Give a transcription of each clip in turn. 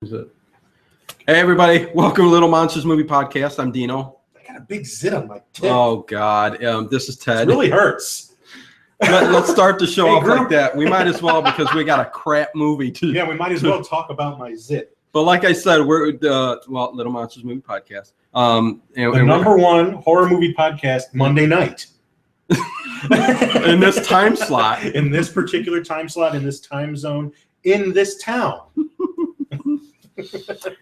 Hey everybody, welcome to Little Monsters Movie Podcast. I'm Dino. I got a big zit on my tip. Oh God, this is Ted. It really hurts. Let's start the show off like that. We might as well because we got a crap movie to. Yeah, we might as well talk about my zit. But like I said, we're Little Monsters Movie Podcast. The number one horror movie podcast Monday night. In this time slot. In this particular time slot, in this time zone, in this town.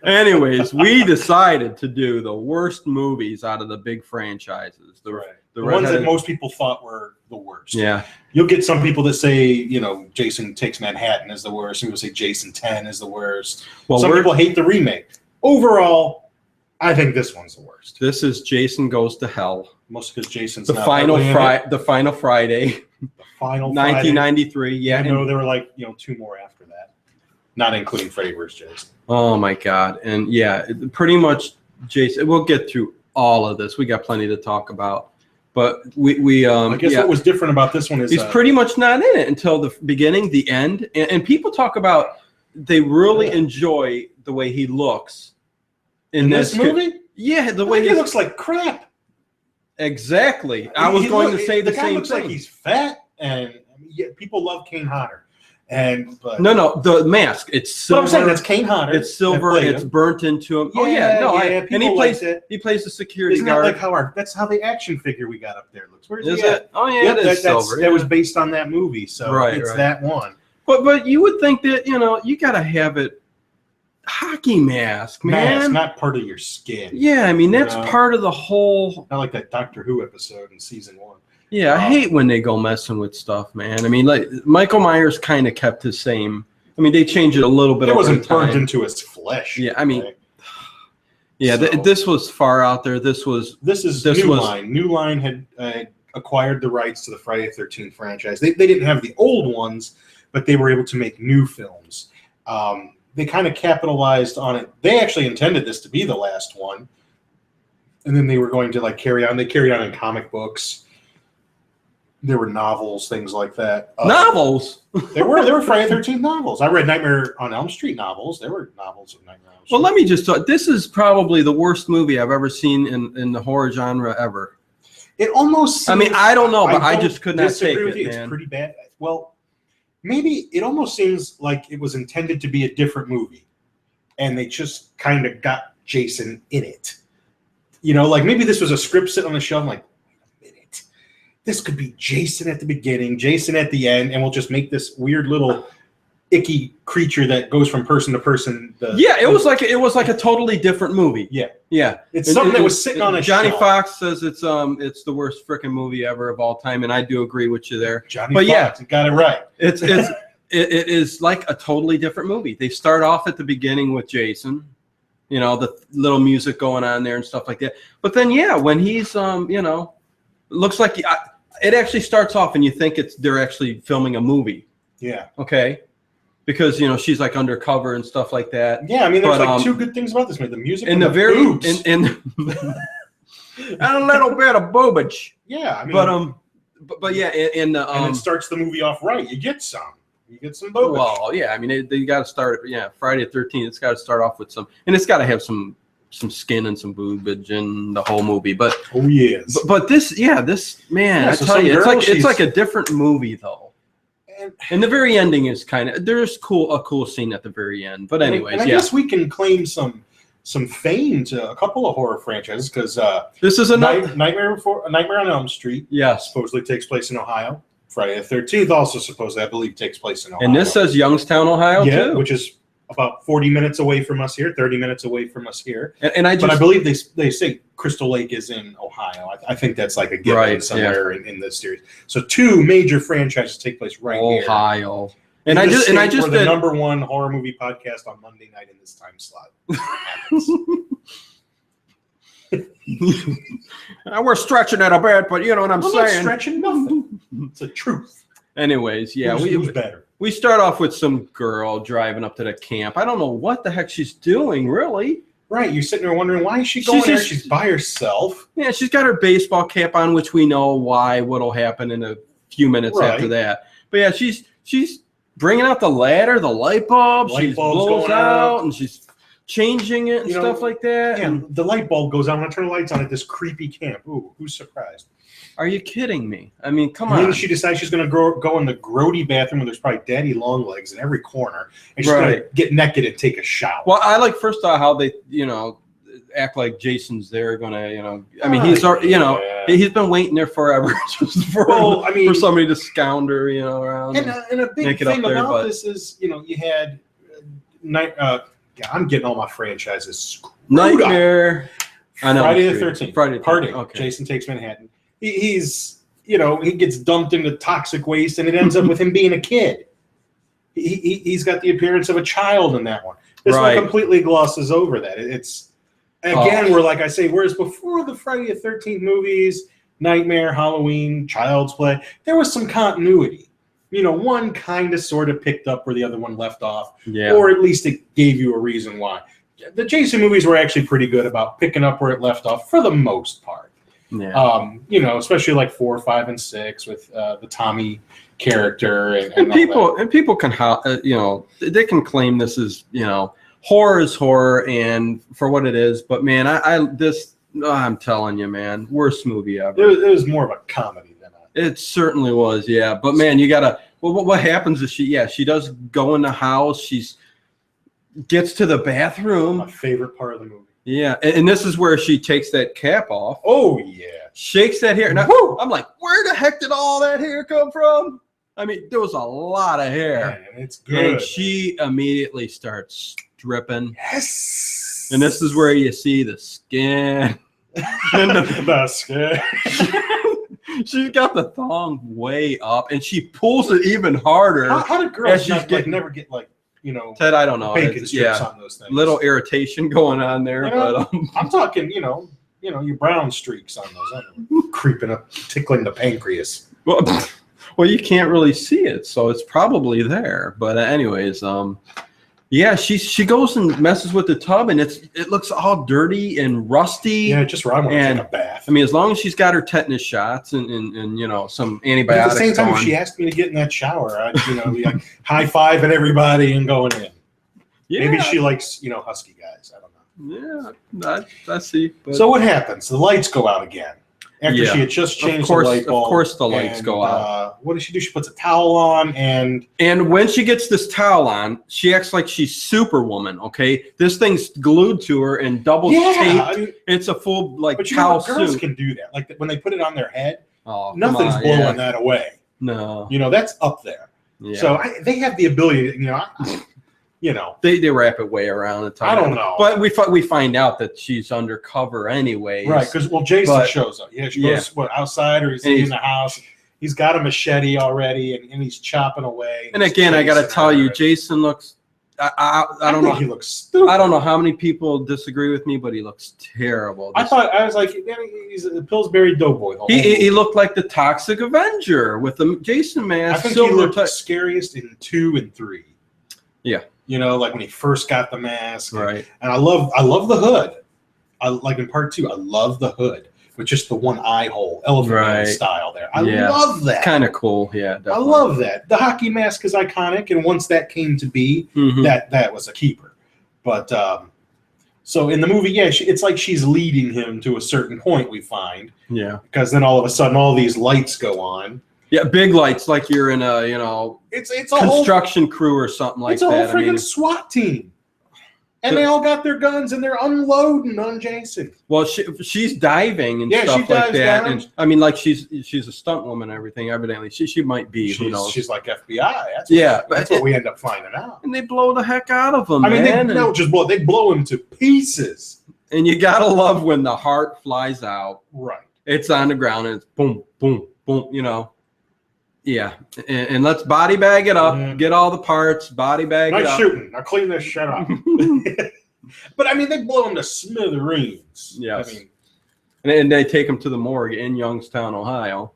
Anyways, we decided to do the worst movies out of the big franchises. The ones that most people thought were the worst. Yeah. You'll get some people that say, Jason Takes Manhattan is the worst. Some people say Jason 10 is the worst. Well, some people hate the remake. Overall, I think this one's the worst. This is Jason Goes to Hell. Mostly because Jason's the final Friday. The final Friday. The final 1993. Yeah. I know there were two more after that. Not including Freddy vs. Jason. Oh my God. And yeah, pretty much Jason, we'll get through all of this. We got plenty to talk about. But I guess what was different about this one is he's pretty much not in it until the beginning, the end. And people talk about they really enjoy the way he looks in this movie. Yeah, the way he looks like crap. Exactly. I was going to say the same thing. Looks like he's fat, and people love Kane Hodder. No, the mask. It's silver. But I'm saying that's Kane Hodder. It's silver. It's burnt into him. And he plays the security guard. Like that's how the action figure we got up there looks. Where's is it? Oh yeah, it is silver. That was based on that movie, so it's that one. But you would think that you got to have it. Hockey mask, man. Mask, not part of your skin. Yeah, I mean that's part of the whole. Not like that Doctor Who episode in season 1. Yeah, I hate when they go messing with stuff, man. I mean, like Michael Myers kind of kept his same. I mean, they changed it a little bit. It wasn't burned into his flesh. Yeah, I mean, this was far out there. This is New Line. New Line had acquired the rights to the Friday the 13th franchise. They didn't have the old ones, but they were able to make new films. They kind of capitalized on it. They actually intended this to be the last one, and then they were going to carry on. They carried on in comic books. There were novels, things like that. Novels? There were Friday the 13th novels. I read Nightmare on Elm Street novels. There were novels of Nightmare on Elm Street. Well, let me just talk. This is probably the worst movie I've ever seen in the horror genre ever. It almost seems, I mean, I don't know, but I just could not take it, man. It's pretty bad. Well, maybe it almost seems like it was intended to be a different movie, and they just kind of got Jason in it. Maybe this was a script sitting on the shelf, like, this could be Jason at the beginning, Jason at the end, and we'll just make this weird little icky creature that goes from person to person. It was like a totally different movie. Yeah. It's something that was sitting on a Johnny shelf. Fox says it's the worst freaking movie ever of all time, and I do agree with you there. Johnny Fox, you got it right. It is like a totally different movie. They start off at the beginning with Jason, the little music going on there and stuff like that. But then when he's looks like it actually starts off and you think they're actually filming a movie. Yeah. Okay. Because she's like undercover and stuff like that. Yeah, I mean there's two good things about this movie: the music and the very boobs. and a little bit of boobage. Yeah, I mean, but yeah, and it starts the movie off right. You get some boobage. Well, yeah, I mean they got to start. Yeah, Friday the 13th. It's got to start off with some, and it's got to have some skin and some boobage in the whole movie. But but this man, I tell you, it's like a different movie though. And the very ending is there's a cool scene at the very end. But anyways, I guess we can claim some fame to a couple of horror franchises because this is a Nightmare on Elm Street. Yes, supposedly takes place in Ohio. Friday the 13th also supposedly, I believe, takes place in Ohio. And this says Youngstown, Ohio, too, which is about 40 minutes away from us here, 30 minutes away from us here. But I believe they say Crystal Lake is in Ohio. I think that's like a given somewhere in this series. So 2 major franchises take place right here. Ohio. And I just we're the number one horror movie podcast on Monday night in this time slot. We're stretching it a bit, but you know what I'm saying. Not stretching nothing. It's the truth. Anyways, who's better? We start off with some girl driving up to the camp. I don't know what the heck she's doing, really. Right, you're sitting there wondering, why is she going there? She's by herself. Yeah, she's got her baseball cap on, which we know what'll happen in a few minutes after that. But yeah, she's bringing out the ladder, the light bulb. She blows out, and she's changing it and stuff like that. And the light bulb goes on. When I turn the lights on at this creepy camp. Ooh, who's surprised? Are you kidding me? I mean, come on. And then she decides she's going to go in the grody bathroom where there's probably daddy long legs in every corner. And she's going to get naked and take a shower. Well, I like, first off, how they, act like Jason's there going to, I mean, he's already, he's been waiting there forever just for somebody to scoundrel, around. And a big thing about this is, you had I'm getting all my franchises. Nightmare. Friday the 13th. Friday the 13th. Party. Okay. Jason Takes Manhattan. He's, he gets dumped into toxic waste, and it ends up with him being a kid. He's got the appearance of a child in that one. This one completely glosses over that. It's, again, where, like I say, whereas before the Friday the 13th movies, Nightmare, Halloween, Child's Play, there was some continuity. One kind of sort of picked up where the other one left off, or at least it gave you a reason why. The Jason movies were actually pretty good about picking up where it left off for the most part. Yeah. Especially like 4, 5, and 6 with the Tommy character and people can they can claim this is horror is horror and for what it is, but man, I'm telling you, man, worst movie ever. It was more of a comedy than it certainly was, yeah. But man, you gotta. Well, what happens is she does go in the house. She's gets to the bathroom. My favorite part of the movie. Yeah, and this is where she takes that cap off. Oh yeah, shakes that hair. Now, I'm like, where the heck did all that hair come from? I mean, there was a lot of hair. Man, it's good. And she immediately starts stripping. Yes. And this is where you see the skin. And the skin. She's got the thong way up, and she pulls it even harder. How do girls never get Ted, I don't know. Bacon strips on those things. Little irritation going on there, but I'm talking, your brown streaks on those, creeping up, tickling the pancreas. Well, you can't really see it, so it's probably there. But anyways, she goes and messes with the tub, and it looks all dirty and rusty. Yeah, just right when I take a bath. I mean, as long as she's got her tetanus shots and some antibiotics. But at the same time, if she asked me to get in that shower, I'd be like high-fiving everybody and going in. Yeah. Maybe she likes husky guys. I don't know. Yeah, I see. But so what happens? The lights go out again. After she had just changed the light bulb. Of course the lights go out. What does she do? She puts a towel on and when she gets this towel on, she acts like she's Superwoman, okay? This thing's glued to her and double taped. I mean, it's a full but towel girls suit. Can do that. Like when they put it on their head, nothing's blowing that away. No. That's up there. Yeah. So they have the ability to, they wrap it way around the time. I don't know, but we find out that she's undercover anyway. Right, because Jason shows up. Yeah, she goes outside or he's in the house. He's got a machete already, and he's chopping away. And again, I got to tell you, Jason looks. I don't know. He looks stupid. I don't know how many people disagree with me, but he looks terrible. I was like, he's a Pillsbury Doughboy. He looked like the Toxic Avenger with the Jason mask. I think he looked scariest in 2 and 3. Yeah. Like when he first got the mask. Right. And I love the hood. I like in part 2, I love the hood with just the one eye hole, elephant style there. I love that. Kind of cool. Yeah, definitely. I love that. The hockey mask is iconic, and once that came to be, that was a keeper. But so in the movie, it's like she's leading him to a certain point, we find. Yeah. Because then all of a sudden all these lights go on. Yeah, big lights like you're in a, it's a construction crew or something like that. It's a whole freaking SWAT team. And they all got their guns and they're unloading on Jason. Well, she's diving and stuff like that. And I mean, like she's a stunt woman and everything. Evidently, she might be. Who knows? She's like FBI. That's what we end up finding out. And they blow the heck out of him. I mean, they blow him to pieces. And you gotta love when the heart flies out. Right. It's on the ground and it's boom, boom, boom. Yeah, and let's body bag it up, get all the parts, body bag it up. Nice shooting. Now clean this shit up. But I mean, they blow him to smithereens. Yes. I mean, and they take him to the morgue in Youngstown, Ohio.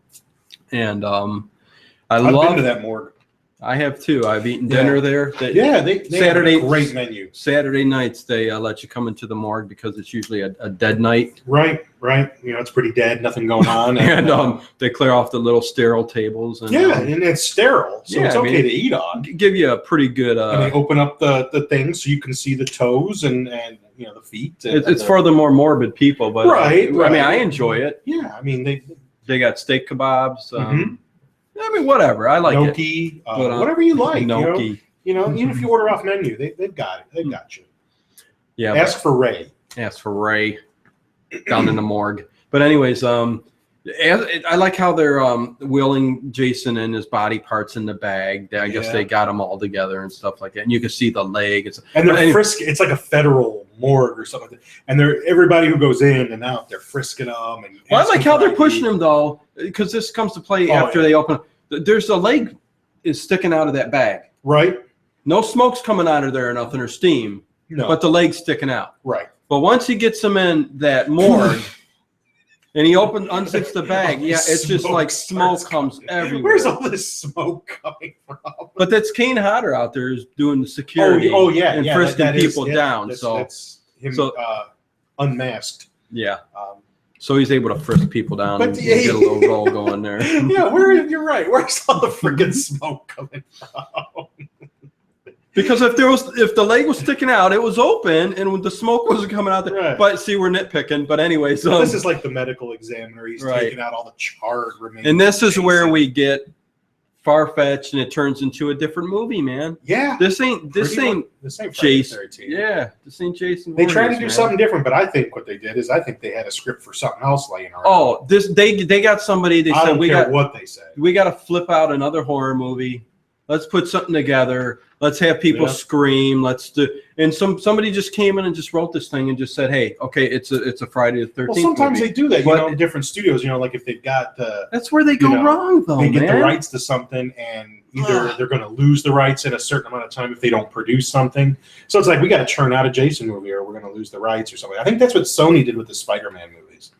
And I've been to that morgue. I have too. I've eaten dinner there. They Saturday, have a great menu. Saturday nights they let you come into the morgue because it's usually a dead night. Right. You know, it's pretty dead, nothing going on, and they clear off the little sterile tables. And, and it's sterile, so it's okay to eat on. Give you a pretty good. And they open up the thing so you can see the toes and you know the feet. It's for the more morbid people, but right. I mean, I enjoy it. Yeah, I mean they got steak kebabs. I mean, whatever. I like gnocchi, whatever you like. Gnocchi. You know, even if you order off menu, they've got it. They've got you. Yeah. Ask for Ray down in the morgue. But anyways, I like how they're wheeling Jason and his body parts in the bag. I guess they got them all together and stuff like that. And you can see the leg. And they're frisking. It's like a federal morgue or something like that. And everybody who goes in and out, they're frisking them. And I like how they're pushing them though, because this comes to play after they open. There's a leg is sticking out of that bag. Right. No smoke's coming out of there or nothing or steam. No. But the leg's sticking out. Right. But once he gets them in that morgue and he unzips the bag, it's just like smoke comes everywhere. Where's all this smoke coming from? But that's Kane Hodder out there is doing the security and frisking people down. That's him unmasked. Yeah. So he's able to frisk people down and get a little roll going there. Yeah, you're right. Where's all the freaking smoke coming from? Because if the leg was sticking out, it was open, and the smoke wasn't coming out there. Right. But see, we're nitpicking. But anyway, so this is like the medical examiner. He's taking out all the charred remains. And this is where we get far-fetched, and it turns into a different movie, man. Yeah. This ain't Jason. Yeah, this ain't Jason. They tried to do something different, but I think what they did is they had a script for something else laying around. Oh, they got somebody. They said what they said. We got to flip out another horror movie. Let's put something together. Let's have people scream. Let's do. And somebody just came in and just wrote this thing and just said, "Hey, okay, it's a Friday the 13th." Well, sometimes they do that. In different studios. Like if they've got that's where they go wrong, though. They get the rights to something, and either they're going to lose the rights in a certain amount of time if they don't produce something. So it's like we got to churn out a Jason movie, or we're going to lose the rights or something. I think that's what Sony did with the Spider-Man movies.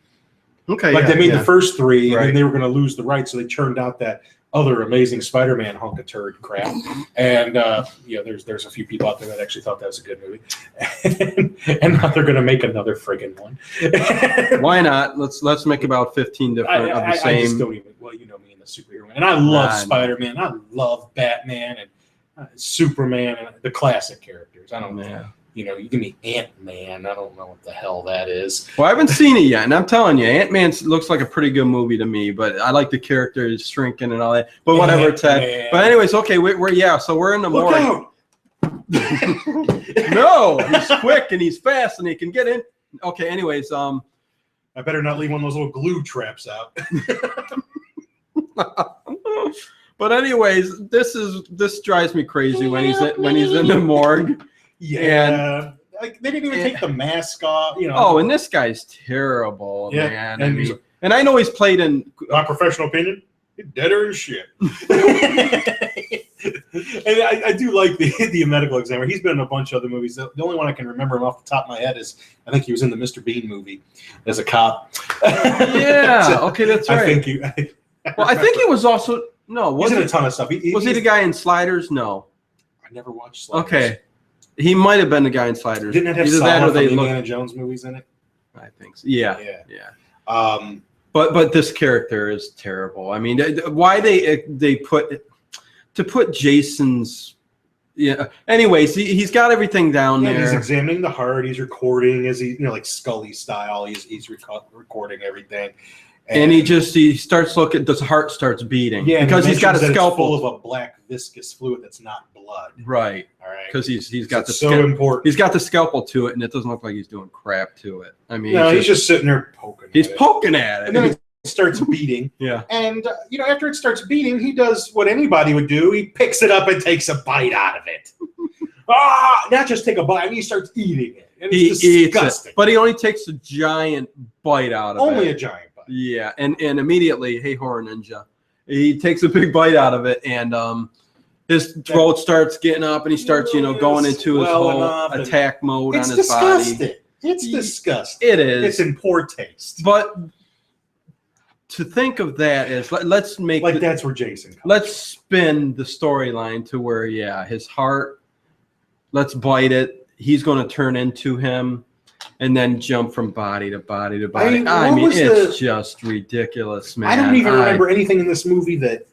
Okay, they made the first three, and then they were going to lose the rights, so they churned out that other amazing Spider-Man hunk of turd crap. And there's a few people out there that actually thought that was a good movie. and now they're going to make another friggin' one. Why not? Let's make about 15 different of the same. I just don't even. Well, you know me in the superhero, and I love Spider-Man. I love Batman and Superman and the classic characters. I don't know. You give me Ant-Man. I don't know what the hell that is. Well, I haven't seen it yet, and I'm telling you, Ant-Man looks like a pretty good movie to me. But I like the characters shrinking and all that. But whatever, Ted. But anyways, okay, so we're in the morgue. No, he's quick and he's fast and he can get in. Okay, anyways, I better not leave one of those little glue traps out. But anyways, this drives me crazy when he's in the morgue. Yeah, like they didn't even take the mask off. Oh, and this guy's terrible, man. And I know he's played in. My professional opinion, deader than shit. And I do like the medical examiner. He's been in a bunch of other movies. The only one I can remember him off the top of my head is I think he was in the Mr. Bean movie as a cop. Yeah. Okay, that's right. I think he was also he's in a ton of stuff. Was he the guy in Sliders? No, I never watched Sliders. Okay. He might have been the guy in Sliders. Didn't it have Sala from Indiana Jones movies in it? I think so. Yeah. But this character is terrible. I mean, why they put Jason's. Yeah. Anyways, he's got everything down there. He's examining the heart. He's recording as like Scully style. He's recording everything. And he starts looking. The heart starts beating. Yeah, because he's got a scalpel full of a black viscous fluid that's not blood. Right. All right. Because he's got important. He's got the scalpel to it, and it doesn't look like he's doing crap to it. I mean, he's just sitting there poking. He's poking at it, and then it starts beating. Yeah. And after it starts beating, he does what anybody would do. He picks it up and takes a bite out of it. Not just take a bite. I mean, he starts eating it. And it's disgusting. Eats it, but he only takes a giant bite out of it. Only a giant. Yeah, and immediately, hey, horror ninja, he takes a big bite out of it, and his throat starts getting up, and he starts, going into his whole attack mode on his body. It's disgusting. It is. It's in poor taste. But to think of that as let's make that's where Jason comes. Let's spin the storyline to where his heart, let's bite it. He's going to turn into him, and then jump from body to body to body. I mean, it's just ridiculous, man. I don't even remember anything in this movie that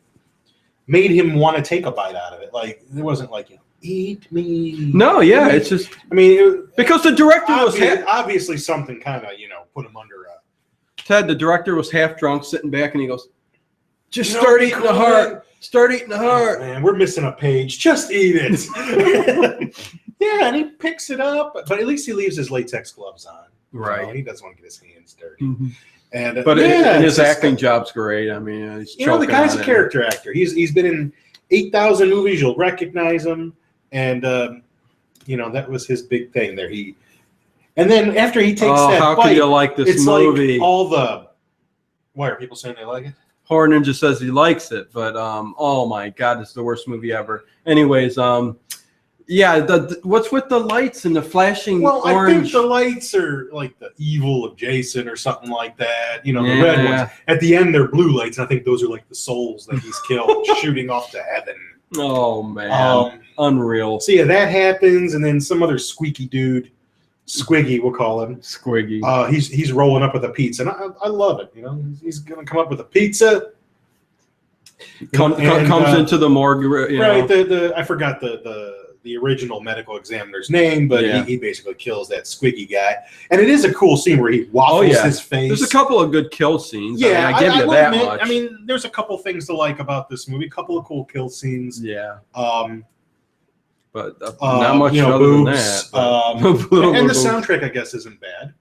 made him want to take a bite out of it. Like, it wasn't like, eat me. No, it's just. I mean, because the director was obviously something kind of put him under. Ted, the director, was half drunk, sitting back, and he goes, "Just start eating the heart. Start eating the heart." Man, we're missing a page. Just eat it. Yeah, and he picks it up, but at least he leaves his latex gloves on. Right. He doesn't want to get his hands dirty. Mm-hmm. And but his acting job's great. I mean, he's the guy's a character actor. He's been in 8,000 movies. You'll recognize him, and that was his big thing there. And then after he takes that how bite, could you like this movie? Like why are people saying they like it? Horror Ninja says he likes it, but oh my God, it's the worst movie ever. Anyways, what's with the lights and the flashing orange? I think the lights are like the evil of Jason or something like that. The red ones. At the end, they're blue lights, and I think those are like the souls that he's killed shooting off to heaven. Oh man, unreal. So that happens, and then some other squeaky dude, Squiggy, we'll call him. Squiggy. He's rolling up with a pizza, and I love it. He's gonna come up with a pizza. Comes into the morgue, right? I forgot the original medical examiner's name, but he basically kills that Squiggy guy, and it is a cool scene where he waffles his face. There's a couple of good kill scenes. Yeah, I give you that much. I mean, there's a couple things to like about this movie. A couple of cool kill scenes. Yeah. But not much other boobs, than that. And the soundtrack, I guess, isn't bad.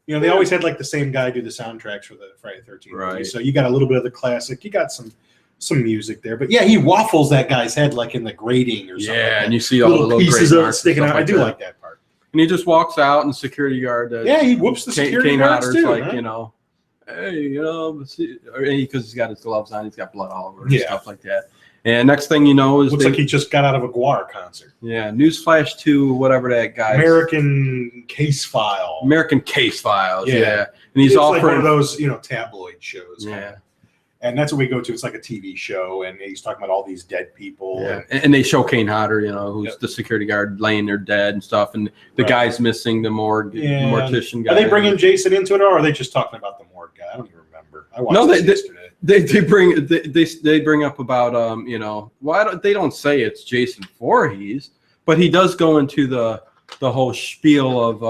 They always had like the same guy do the soundtracks for the Friday 13th movie, so you got a little bit of the classic. You got some music there, but he waffles that guy's head like in the grating or something. Yeah, and you see all the little pieces of it sticking out. I do like that part. And he just walks out, and the security guard. He whoops the security guards too. Like, hey, because he's got his gloves on, he's got blood all over, and stuff like that. And next thing you know is looks like he just got out of a Guar concert. Yeah, Newsflash 2, whatever that guy. American Case Files. Yeah. And he's offering like one of those, tabloid shows. Yeah. And that's what we go to. It's like a TV show, and he's talking about all these dead people. Yeah. And they show Kane Hodder, who's the security guard laying there dead and stuff, and the guy's missing, the morgue mortician guy. Are they bringing Jason into it, or are they just talking about the morgue guy? I don't even remember. I watched this yesterday. They bring up about why they don't say it's Jason Voorhees, but he does go into the whole spiel of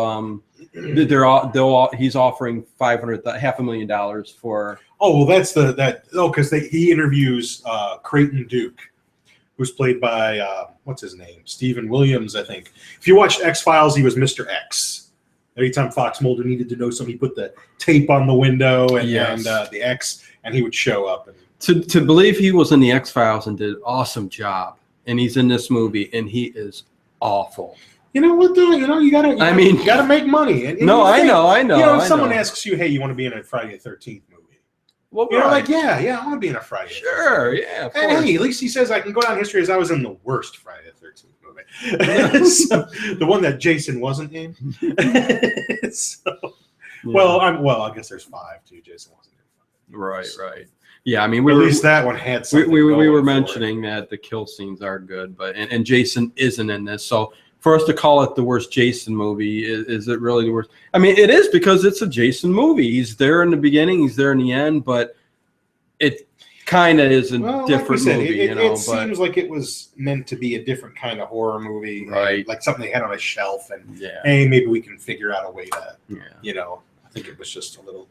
he's offering $500,000 for. Oh well, that's because he interviews Creighton Duke, who's played by what's his name, Stephen Williams, I think. If you watched X-Files, he was Mr. X. Every time Fox Mulder needed to know something, he put the tape on the window and the X, and he would show up. To believe he was in the X-Files and did an awesome job, and he's in this movie, and he is awful. You know what, though? You gotta make money. And I know. If someone asks you, hey, you want to be in a Friday the 13th movie? Well, like, I want to be in a Friday. Sure, yeah. And hey, at least he says I can go down history as I was in the worst Friday the 13th movie. So, the one that Jason wasn't in. I guess there's 5 too. Jason wasn't in 5. Right. Yeah, I mean, at least that one had something. We were mentioning that the kill scenes are good, but and Jason isn't in this, so. For us to call it the worst Jason movie, is it really the worst? I mean, it is because it's a Jason movie. He's there in the beginning, he's there in the end, but it kind of is a different movie. It seems like it was meant to be a different kind of horror movie, right? Like something they had on a shelf, and hey, maybe we can figure out a way to, I think it was just a little,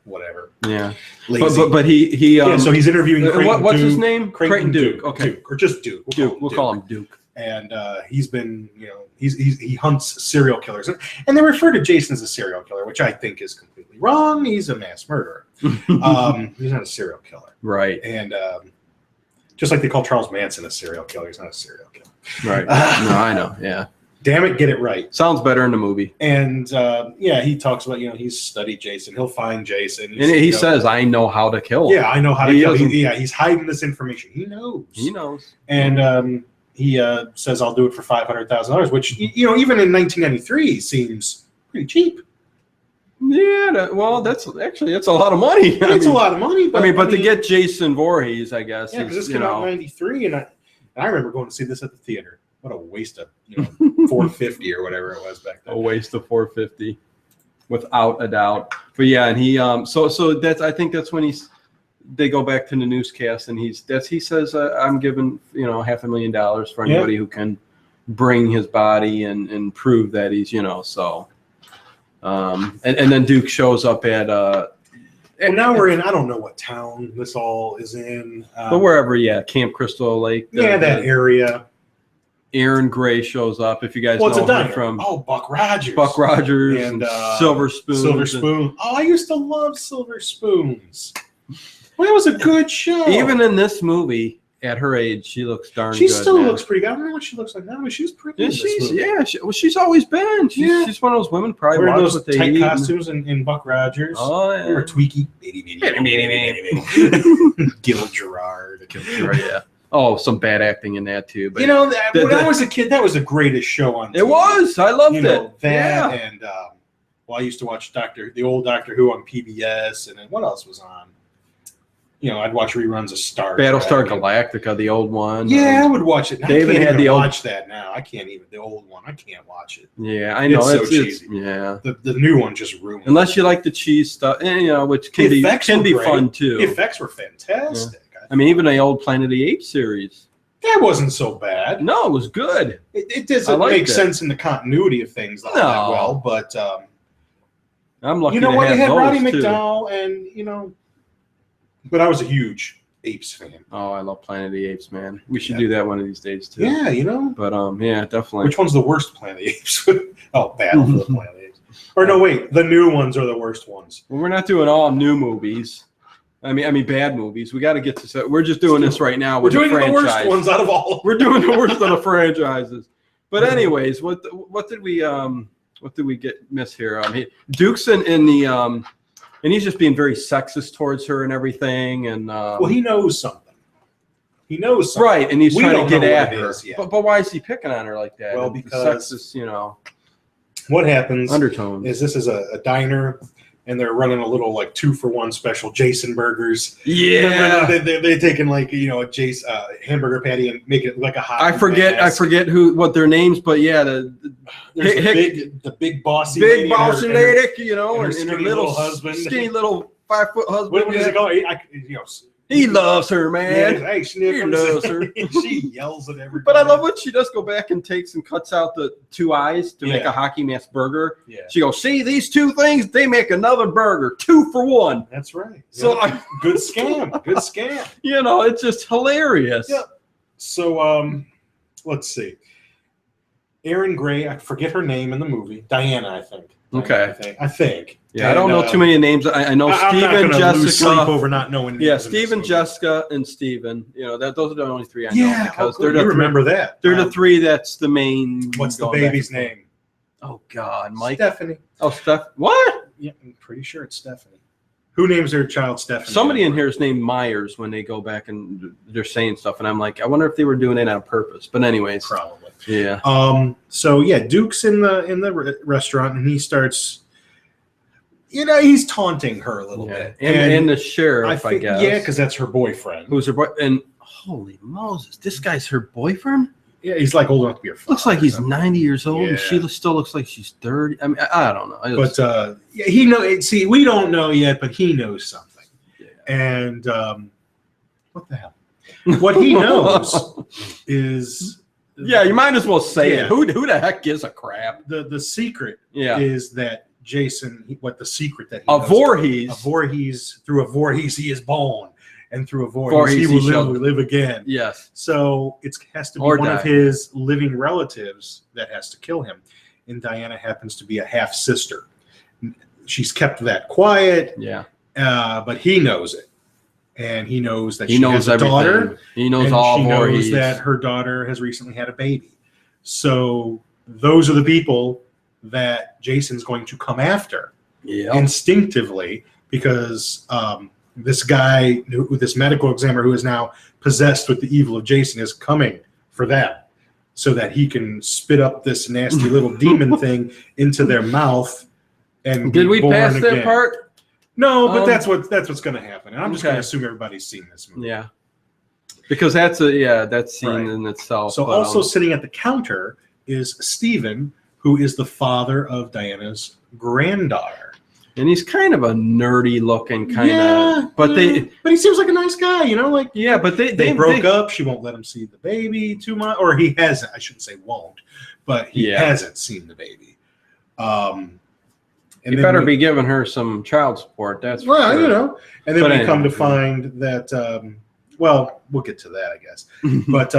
whatever. Yeah, lazy. but he so he's interviewing. What's his name? Creighton Duke. Okay, Duke, or just Duke. We'll call him Duke. And he's been, he hunts serial killers, and they refer to Jason as a serial killer, which I think is completely wrong. He's a mass murderer. He's not a serial killer, right? And just like they call Charles Manson a serial killer, he's not a serial killer, right? No, I know. Yeah. Damn it, get it right. Sounds better in the movie. And he talks about he's studied Jason. He'll find Jason. And he says, "I know how to kill." Yeah, I know how to kill. He's hiding this information. He knows. And he says, "I'll do it for $500,000," which even in 1993 seems pretty cheap. Yeah, well, that's a lot of money. It's a lot of money. But but to get Jason Voorhees, I guess. Yeah, because this came out in '93, and I remember going to see this at the theater. What a waste of $450 or whatever it was back then. A waste of $450, without a doubt. But yeah, and he so that's I think that's when they go back to the newscast, and he says I'm giving $500,000 for anybody who can bring his body and prove that he's so. And then Duke shows up at and now we're in, I don't know what town this all is in. But wherever, Camp Crystal Lake. That area. Aaron Gray shows up. If you guys know him from Buck Rogers. Buck Rogers and Silver Spoon. Silver Spoon. I used to love Silver Spoons. Well, that was a good show. Even in this movie, at her age, she looks darn good. She still looks pretty good. I don't know what she looks like now, but she's pretty. Yeah, she's always been. She's one of those women probably wearing those tight costumes in Buck Rogers. Oh yeah. Or Tweaky. Gil Gerard. Yeah. Oh, some bad acting in that too. But when I was a kid, that was the greatest show on TV. It was. I loved it. That and I used to watch the old Doctor Who on PBS, and then what else was on? I'd watch reruns of Star Trek. Battlestar Galactica, the old one. Yeah, I would watch it. They even had watch that now. I can't even the old one. I can't watch it. Yeah, I know. It's so cheesy. Yeah, the new one just ruined. Unless you like the cheese stuff, which can be fun too. The effects were fantastic. Yeah. Even the old Planet of the Apes series. That wasn't so bad. No, it was good. It doesn't make sense in the continuity of things that well, but I'm lucky. They had Roddy McDowell, and But I was a huge Apes fan. Oh, I love Planet of the Apes, man. We should do that one of these days too. Yeah, But definitely. Which one's the worst Planet of the Apes? Battle for the Planet of the Apes. Or no, wait, the new ones are the worst ones. Well, we're not doing all new movies. I mean bad movies. We got to get to. We're just doing this right now. We're doing the worst ones out of all. We're doing the worst of the franchises. But anyways, what did we miss here? Duke's in the and he's just being very sexist towards her and everything. And he knows something. He knows something. Right, and he's trying to get at her. But why is he picking on her like that? Well, because sexist, what happens undertones is this is a diner, and they're running a little 2-for-1 special Jason burgers. Yeah, they're taking a Jason hamburger patty and make it like a hot. I forget what their names, but yeah, the big bossy lady, and her little husband, skinny little 5-foot husband. What is it called? He loves her, man. Hey, he loves her. She yells at everybody. But I love what she does. Go back and takes and cuts out the 2 eyes to make a hockey mask burger. Yeah. She goes, see these 2 things? They make another burger, 2 for 1. That's right. So good scam. Good scam. It's just hilarious. Yeah. So let's see. Aaron Gray, I forget her name in the movie. Diana, I think. Okay. I think. Yeah, I don't know too many names. I know Stephen, Jessica. Sleep over not knowing. Yeah, Stephen, Jessica, and Stephen. those are the only 3 I know because they're remember that. They're the 3 that's the main. What's the baby's name? Oh God, Mike. Stephanie. Oh, What? Yeah, I'm pretty sure it's Stephanie. Who names their child Stephanie? Somebody in here is named Myers when they go back and they're saying stuff, and I'm like, I wonder if they were doing it on purpose. But anyways, probably. Yeah. So Duke's in the restaurant, and he starts. He's taunting her a little bit, and the sheriff, I guess. Yeah, because that's her boyfriend. Who's her boy? And holy Moses, this guy's her boyfriend. Yeah, he's old enough to be her father. Looks like he's 90 years old, and she still looks like she's 30. I mean, I don't know. But he knows. See, we don't know yet, but he knows something. Yeah. And what the hell? What he knows is. Yeah, you might as well say it. Who the heck gives a crap? The secret is that Jason. What the secret that he knows Voorhees through a Voorhees he is born. And through a Voorhees he will live again. Yes. So it has to be one of his living relatives that has to kill him. And Diana happens to be a half-sister. She's kept that quiet. Yeah. But he knows it. And he knows that she has a daughter. He knows all Voorhees. She knows that her daughter has recently had a baby. So those are the people that Jason's going to come after instinctively because this guy, this medical examiner who is now possessed with the evil of Jason is coming for that so that he can spit up this nasty little demon thing into their mouth and did we pass that again. part? No, but that's what's going to happen, and I'm just going to assume everybody's seen this movie. Yeah, because that's that scene in itself. So also sitting at the counter is Stephen, who is the father of Diana's granddaughter. And he's kind of a nerdy looking kind of, but he seems like a nice guy, like but they broke up. She won't let him see the baby too much, or he hasn't. I shouldn't say won't, but he hasn't seen the baby. And you better be giving her some child support. That's sure. And then we come to find that. Well, we'll get to that, I guess. But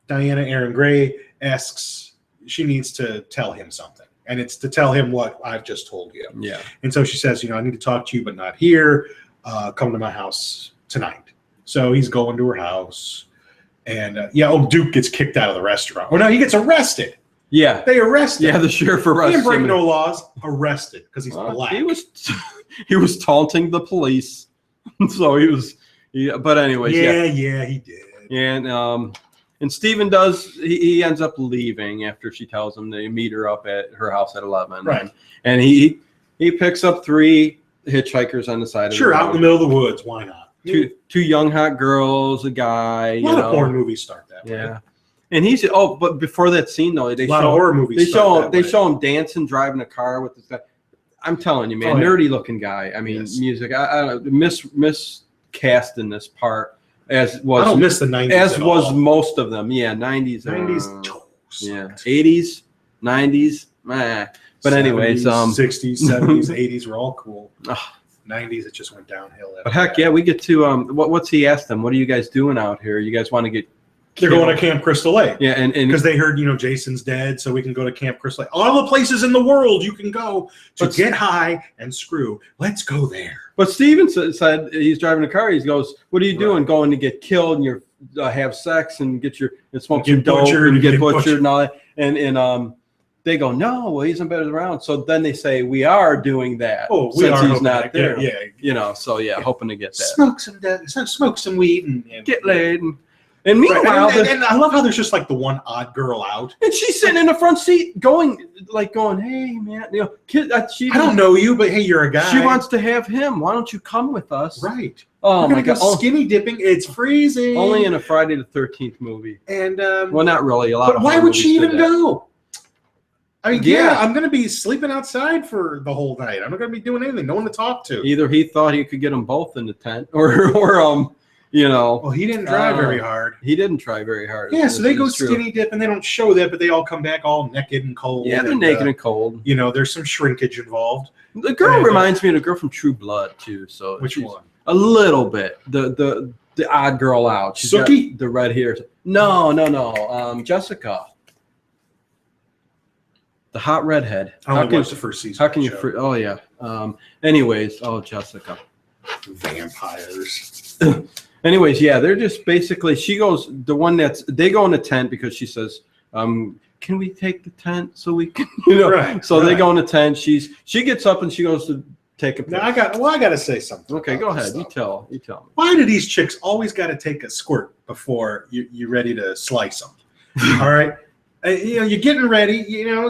Diana Aaron Gray asks, she needs to tell him something. And it's to tell him what I've just told you. Yeah. And so she says, I need to talk to you, but not here. Come to my house tonight. So he's going to her house. And, Duke gets kicked out of the restaurant. Oh, no, he gets arrested. Yeah. They arrested him. Yeah, the sheriff arrested him. He didn't break no laws. Arrested because he's black. He was taunting the police. So he was, but anyways. Yeah, he did. And Stephen he ends up leaving after she tells him to meet her up at her house at 11. Right. And he picks up 3 hitchhikers on the side of the road. Sure, out in the middle of the woods. Why not? Two young hot girls, a guy. A lot of porn movies start that way. Yeah. And but before that scene though, a lot of horror movies. They show him dancing, driving a car with this guy. I'm telling you, man, nerdy looking guy. I mean, music. I miscast in this part. I don't miss the 90s. As was most of them. Yeah, 90s. 90s. 80s, 90s. But 70s, anyways, 60s, 70s, 80s were all cool. 90s, it just went downhill. But heck yeah, we get to what's he asked them? What are you guys doing out here? You guys want to get? They're going to Camp Crystal Lake. Yeah, and because they heard Jason's dead, so we can go to Camp Crystal Lake. All the places in the world you can go to get high and screw. Let's go there. But Steven said he's driving a car. He goes, "What are you doing? Going to get killed and you have sex and smoke some dope and get butchered and all that?" And they go, "No, well, he hasn't been around." So then they say, "We are doing that." Oh, we are. He's not there. Yeah. Hoping to get that. Smoke some weed and get laid. And meanwhile, and I love how there's just like the one odd girl out, and she's sitting in the front seat, going, "Hey, man, kid, I don't know you, but hey, you're a guy. She wants to have him. Why don't you come with us?" Right. Oh my God! Skinny dipping. It's freezing. Only in a Friday the 13th movie. And well, not really. A lot. But why would she even go? I mean, I'm going to be sleeping outside for the whole night. I'm not going to be doing anything. No one to talk to. Either he thought he could get them both in the tent, or Well, he didn't try very hard. He didn't try very hard. Yeah, so they go skinny dip, and they don't show that, but they all come back all naked and cold. Yeah, they're naked and cold. There's some shrinkage involved. The girl reminds me of the girl from True Blood too. So which one? A little bit. The odd girl out. She's Sookie? The red hair. No. Jessica. The hot redhead. I only watched the first season. How can you? Oh yeah. Anyways, Jessica. Vampires. Anyways, they're just basically. She goes. The one they go in a tent because she says, "Can we take the tent so we can?" Right. So they go in a tent. She gets up and she goes to take a piss. Now I got to say something. Okay, go ahead. You tell me. Why do these chicks always got to take a squirt before you're ready to slice them? All right. You're getting ready.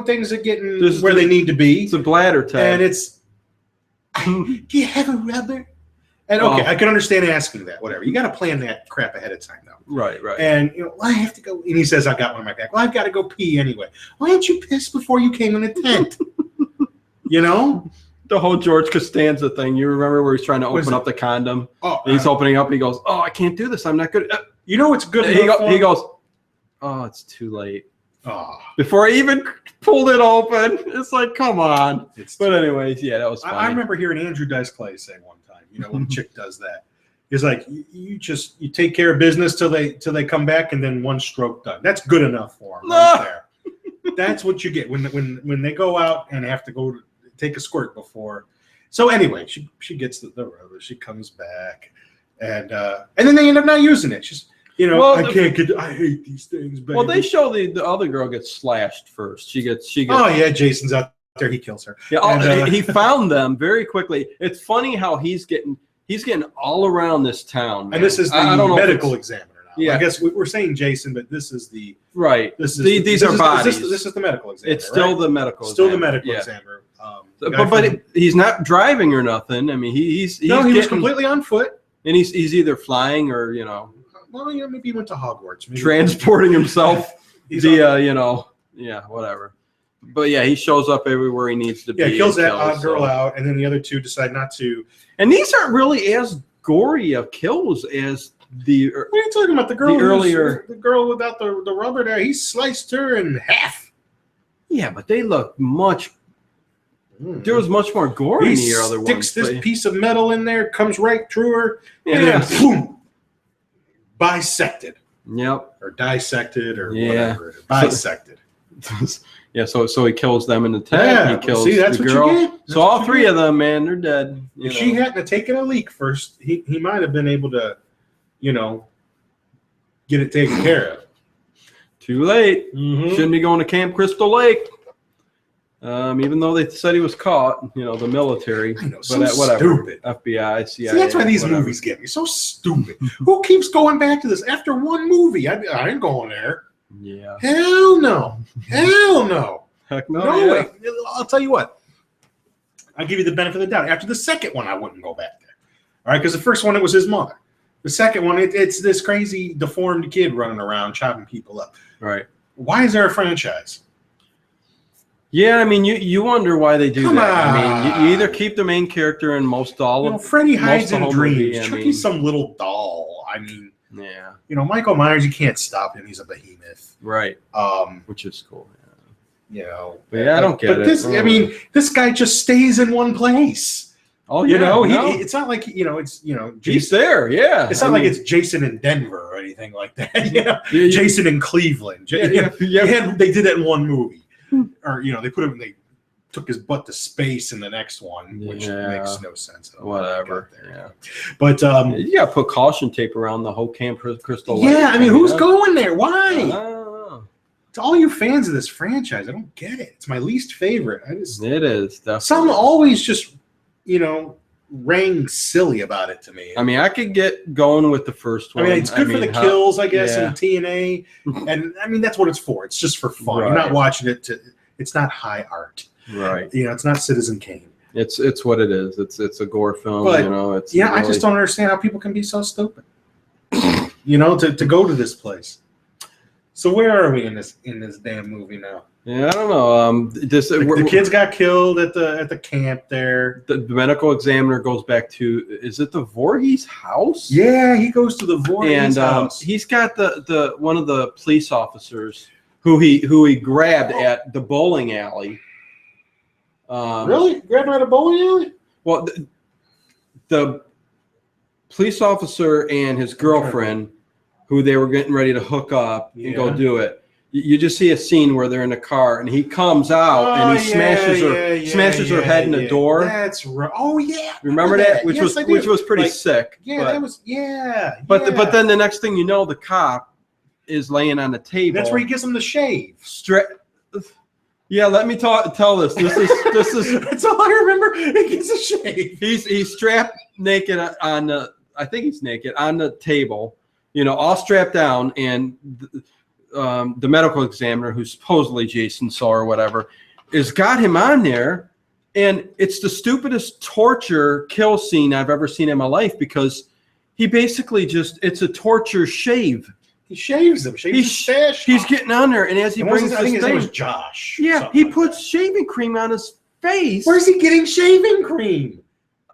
Things are getting where they need to be. It's a bladder test, and it's. Do you have a rubber? And I can understand asking that. Whatever. You got to plan that crap ahead of time, though. Right. And I have to go. And he says, "I got one in my back." Well, I've got to go pee anyway. Why didn't you piss before you came in the tent? The whole George Costanza thing. You remember where he's trying to open up the condom? Oh, he's opening up. And he goes, "Oh, I can't do this. I'm not good." What's good? He goes, "Oh, it's too late." Oh. Before I even pulled it open, it's like, come on. But anyways, that was funny. I remember hearing Andrew Dice Clay say one time, when a chick does that, it's like you take care of business till they come back, and then one stroke done. That's good enough for them right there. That's what you get when they go out and have to go take a squirt before. So anyway, she gets the rubber. She comes back, and then they end up not using it. She's. I hate these things. Baby. Well, they show the other girl gets slashed first. She gets. Oh yeah, Jason's out there. He kills her. Yeah, he found them very quickly. It's funny how he's getting all around this town. Man. And this is the medical examiner now. Yeah, I guess we're saying Jason, but this is the right. These are bodies. This is the medical examiner. It's still the medical. Still the medical examiner. But he's not driving or nothing. I mean, he was completely on foot, and he's either flying or well, maybe he went to Hogwarts, maybe. Transporting himself via whatever. But yeah, he shows up everywhere he needs to be. Yeah, kills that odd girl out, and then the other two decide not to. And these aren't really as gory of kills as the. What are you talking about? The girl without the rubber there. He sliced her in half. Yeah, but they look much. There was much more gore in the other ones. Sticks this piece of metal in there, comes right through her, and then boom, bisected. Yep. Or dissected, or whatever. Bisected. Yeah, so he kills them in the tent. He kills the girl. So all three of them, man, they're dead. If she hadn't taken a leak first, he might have been able to, get it taken care of. Too late. Shouldn't be going to Camp Crystal Lake. Even though they said he was caught, the military. I know, whatever. Stupid. FBI, CIA. See, that's why these movies get me so stupid. Who keeps going back to this after one movie? I ain't going there. Yeah. Hell no. Hell no. Heck no. No way. I'll tell you what. I'll give you the benefit of the doubt. After the second one, I wouldn't go back there. All right, because the first one, it was his mother. The second one, it's this crazy, deformed kid running around chopping people up. Right. Why is there a franchise? Yeah, I mean, you wonder why they do that. I mean, you either keep the main character in most all of. Freddy hides in dreams. Chucky's some little doll. I mean, yeah. Michael Myers, you can't stop him. He's a behemoth. Right. Which is cool. But I don't get it. I mean, this guy just stays in one place. Oh, yeah. It's not like it's Jason, he's there. Yeah. It's not like it's Jason in Denver or anything like that. Jason in Cleveland. They did that in one movie. Or they put him. They took his butt to space in the next one, which makes no sense. Whatever. Yeah. But you got to put caution tape around the whole Camp Crystal Lake. Yeah, I mean, who's going there? Why? To all you fans of this franchise, I don't get it. It's my least favorite. It is definitely. Some always just rang silly about it to me. I mean, I could get going with the first one. I mean, it's good for the kills, I guess, and TNA. And I mean, that's what it's for. It's just for fun. Right. You're not watching it it's not high art. Right. It's not Citizen Kane. It's what it is. It's a gore film, but, it's really... I just don't understand how people can be so stupid. To go to this place. So where are we in this damn movie now? Yeah, I don't know. The kids got killed at the camp there. The medical examiner goes back to, is it the Voorhees house? Yeah, he goes to the Voorhees house. He's got the one of the police officers who he grabbed at the bowling alley. Really? Grabbed him at a bowling alley? Well, the police officer and his girlfriend, who they were getting ready to hook up and go do it. You just see a scene where they're in a car and he comes out and he smashes her head in the door. That's right. Oh yeah. Remember that? Which was pretty sick. Yeah, that was But then the next thing you know, the cop is laying on the table. That's where he gives him the shave. Yeah, let me tell this. This is that's all I remember. He gets a shave. He's strapped naked on the I think he's naked on the table, all strapped down, and the medical examiner, who's supposedly Jason Saw or whatever, has got him on there, and it's the stupidest torture kill scene I've ever seen in my life, because he basically it's a torture shave. He shaves him. His stash. He's getting on there, and as he brings I think his name was Josh. Yeah, he puts shaving cream on his face. Where's he getting shaving cream?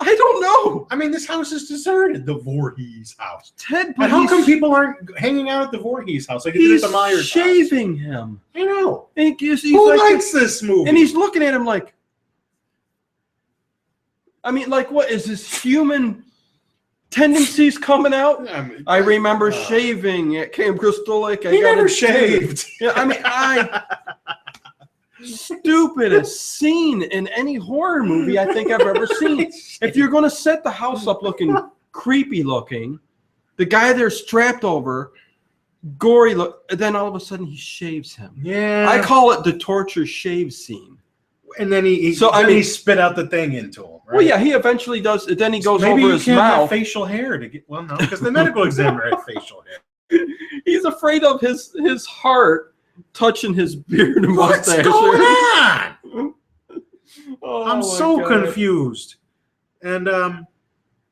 I don't know. I mean, this house is deserted, the Voorhees house. Ted, but how come people aren't hanging out at the Voorhees house like they did at the Myers house? He's shaving him. I know. And who likes this movie? And he's looking at him like, I mean, like, what is this human tendencies coming out? I remember shaving at Camp Crystal Lake. He never shaved. Yeah, I mean, stupidest scene in any horror movie I think I've ever seen. If you're going to set the house up looking creepy looking, the guy there strapped over, gory look, and then all of a sudden he shaves him. Yeah. I call it the torture shave scene. And then he spit out the thing into him. Right? Well, yeah, he eventually does. Then he goes Maybe over his can't mouth. Have facial hair to get. Well, no, because the medical examiner had facial hair. He's afraid of his heart touching his beard and mustache. What's going on? I'm so confused. And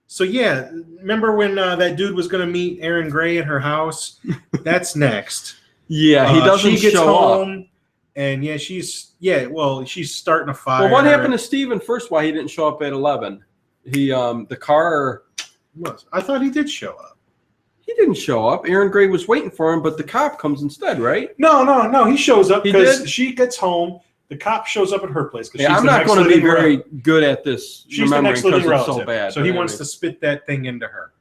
so yeah, remember when that dude was going to meet Erin Gray at her house? That's next. Yeah, he doesn't she gets show home, up. And yeah, she's starting a fire. Well, what happened to Steven first? Why he didn't show up at 11? He the car was. I thought he did show up. He didn't show up. Erin Gray was waiting for him, but the cop comes instead, right? No. He shows up because she gets home. The cop shows up at her place. Yeah, I'm not going to be very good at this. She's the next living relative. So bad. So he wants to spit that thing into her.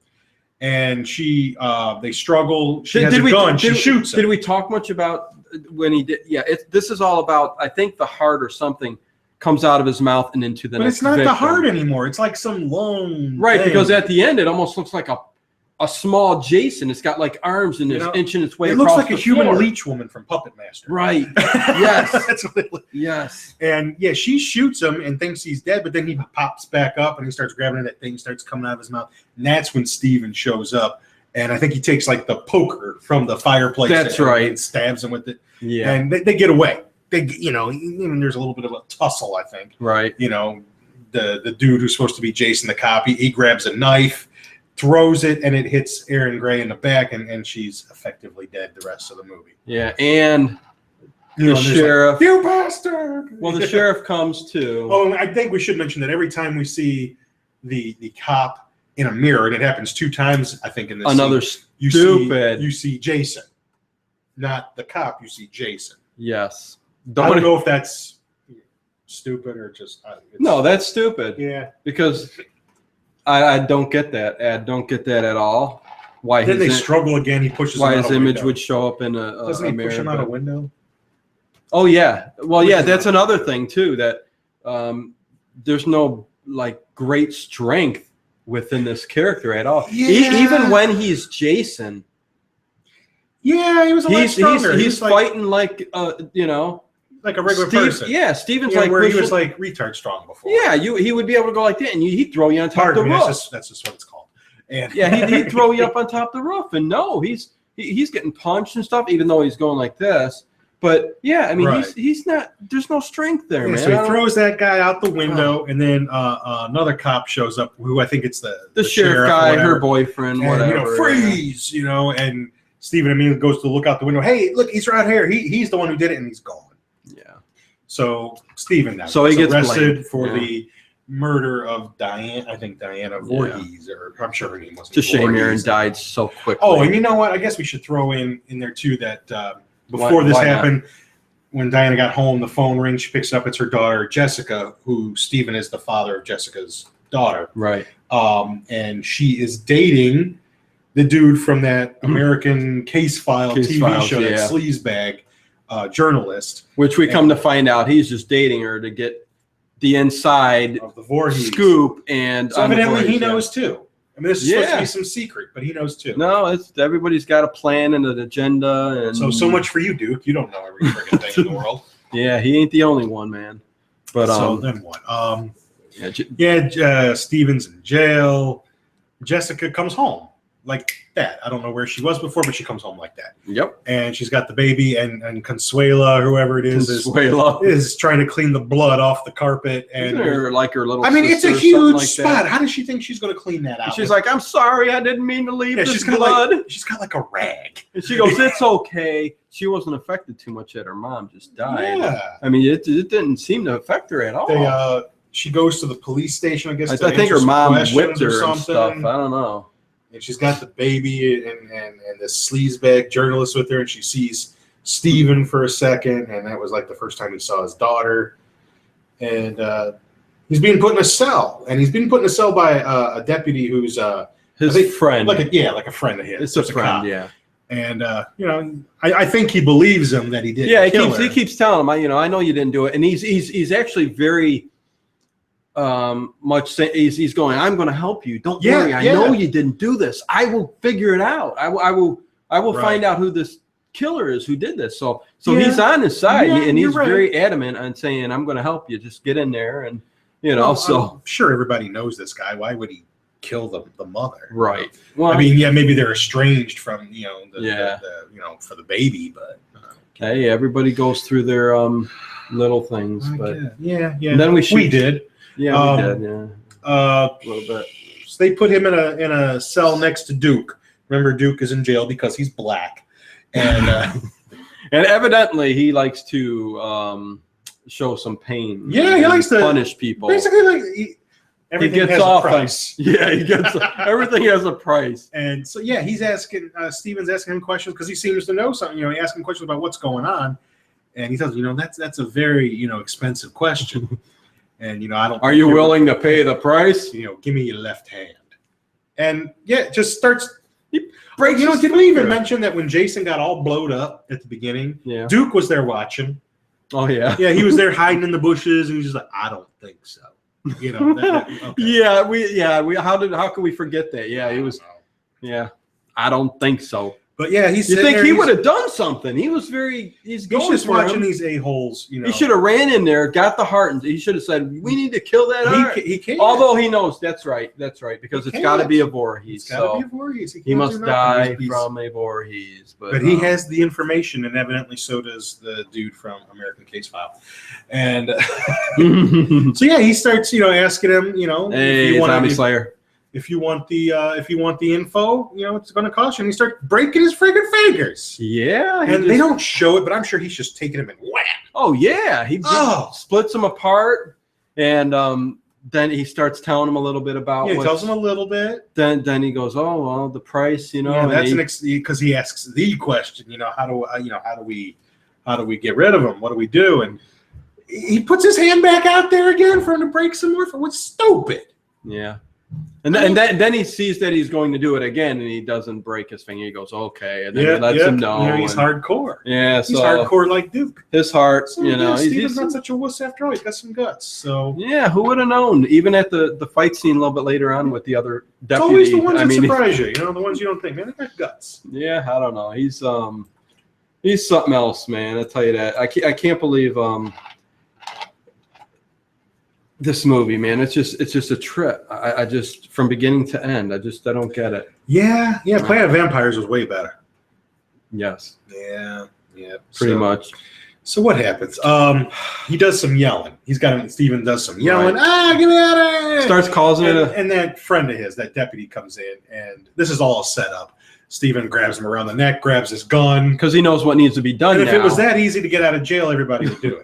And they struggle. She has a gun. She shoots him. Did we talk much about when he did? Yeah, this is all about, I think, the heart or something comes out of his mouth and into the next But it's not victim. the heart anymore. It's like some long Right, thing. because at the end, it almost looks like a small Jason. It's got like arms and it's inching its way across the floor. It looks like a human leech woman from Puppet Master. Right. Yes. That's what it looks. Yes. And yeah, she shoots him and thinks he's dead, but then he pops back up and he starts grabbing that thing, starts coming out of his mouth. And that's when Steven shows up. And I think he takes like the poker from the fireplace. That's right. And stabs him with it. Yeah. And they get away. Even there's a little bit of a tussle, I think. Right. The dude who's supposed to be Jason the cop, he grabs a knife, throws it, and it hits Erin Gray in the back, and she's effectively dead the rest of the movie. Yeah, and the sheriff. Like, you bastard! Well, the sheriff comes too. Oh, I think we should mention that every time we see the cop in a mirror, and it happens 2 times, I think, in this another scene, you see Jason. Not the cop, you see Jason. Yes. I don't know if that's stupid or just... No, that's stupid. Yeah. Because I don't get that. I don't get that at all. Why then they struggle again. He pushes why him out his a image window. would show up in a Doesn't he push him out a window? Oh, yeah. Well, yeah, that's another thing, too, that there's no, like, great strength within this character at all. Yeah. Even when he's Jason... Yeah, he was a lot stronger. He's fighting like like a regular person. Yeah, Steven's like where he was like retard strong before. Yeah, he would be able to go like that, and he'd throw you on top of the roof. That's just what it's called. And yeah, he'd throw you up on top of the roof, and no, he's getting punched and stuff, even though he's going like this. But yeah, I mean, he's not. There's no strength there, man. So he throws that guy out the window, and then another cop shows up, who I think it's the sheriff guy, her boyfriend, and, whatever. Freeze, and Steven immediately goes to look out the window. Hey, look, he's right here. He's the one who did it, and he's gone. Yeah. So Steven now he gets arrested blamed. for the murder of Diana Voorhees, or I'm sure her name wasn't. It's a shame Erin died so quickly. Oh, and you know what? I guess we should throw in there too that before this happened, when Diana got home, the phone rings. She picks it up. It's her daughter Jessica, who Steven is the father of Jessica's daughter. Right. And she is dating the dude from that American Case File TV show, that sleazebag journalist. Which we come to find out he's just dating her to get the inside of the Voorhees scoop. And so evidently he knows too. I mean, this is supposed to be some secret, but he knows too. No, everybody's got a plan and an agenda. And so much for you, Duke. You don't know every freaking thing in the world. Yeah, he ain't the only one, man. But so then what? Steven's in jail. Jessica comes home like that. I don't know where she was before, but she comes home like that. Yep. And she's got the baby, and Consuela, whoever it is trying to clean the blood off the carpet. And her little. I mean, it's a huge spot. How does she think she's going to clean that out? And she's like, "I'm sorry, I didn't mean to leave this blood." She's got like a rag, and she goes, "It's okay." She wasn't affected too much yet. Her mom just died. Yeah. I mean, it didn't seem to affect her at all. She goes to the police station, I guess. I think her mom whipped her and stuff. I don't know. And she's got the baby and this sleazebag journalist with her, and she sees Steven for a second, and that was like the first time he saw his daughter. And he's being put in a cell, and he's being put in a cell by a deputy who's his friend, like a friend of his. It's a friend, yeah. And I think he believes him that he did. Yeah, he keeps telling him, I know you didn't do it, and he's actually very. Much say he's going, I'm going to help you. Don't worry. I know you didn't do this. I will figure it out. I will find out who this killer is who did this. So he's on his side, and he's very adamant on saying, I'm going to help you. Just get in there, and I'm sure everybody knows this guy. Why would he kill the mother? Right. Well, I mean, maybe they're estranged from for the baby, but hey, everybody goes through their little things, but yeah. And then we did. Yeah, we did. Yeah, a little bit. So they put him in a cell next to Duke. Remember, Duke is in jail because he's black, and and evidently he likes to show some pain. Yeah, he likes to punish people. Basically, like everything gets has off a price. He gets everything has a price. And so he's asking Steven's asking him questions because he seems to know something. He asks him questions about what's going on, and he tells that's a very expensive question. And I don't. Are you willing to pay the price? Give me your left hand. And it just starts. Breaks. Did we even mention that when Jason got all blowed up at the beginning, Duke was there watching. Oh yeah. Yeah, he was there hiding in the bushes, and he's just like, I don't think so. Okay. We how could we forget that? Yeah, he was. Yeah, I don't think so. But yeah, he's. You think he would have done something? He was he's going just for watching him. These a-holes. He should have ran in there, got the heart, and he should have said, "We need to kill that heart." He can't. Although he knows that's right, because it's got to be a Voorhees. It's got to be a Voorhees. He must die from a Voorhees. But he has the information, and evidently so does the dude from American Case File. And so he starts asking him, hey, Zombie Slayer. If you want the info, it's going to cost you. And he starts breaking his friggin' fingers. Yeah, and they don't show it, but I'm sure he's just taking him and wham. Oh yeah, he splits them apart, and then he starts telling him a little bit about. Yeah, he tells him a little bit. Then he goes, oh well, the price, Yeah, that's because he asks the question. How do we get rid of him? What do we do? And he puts his hand back out there again for him to break some more. What's stupid? Yeah. And then he sees that he's going to do it again, and he doesn't break his finger. He goes, okay, and then he lets him know. He's hardcore. Yeah, he's hardcore like Duke. His heart, Steven's not such a wuss after all. He's got some guts. So yeah, who would have known? Even at the fight scene a little bit later on with the other deputy. It's always the ones that surprise you. The ones you don't think, man, they got guts. Yeah, I don't know. He's something else, man. I tell you that. I can't believe this movie, man. It's just a trip. I just from beginning to end. I don't get it. Yeah. Planet of Vampires was way better. Yes. Yeah. Pretty much. So what happens? He does some yelling. Steven does some yelling. Right. Get me out of here! Starts causing it. And that friend of his, that deputy, comes in, and this is all set up. Steven grabs him around the neck, grabs his gun because he knows what needs to be done. And if it was that easy to get out of jail, everybody would do it.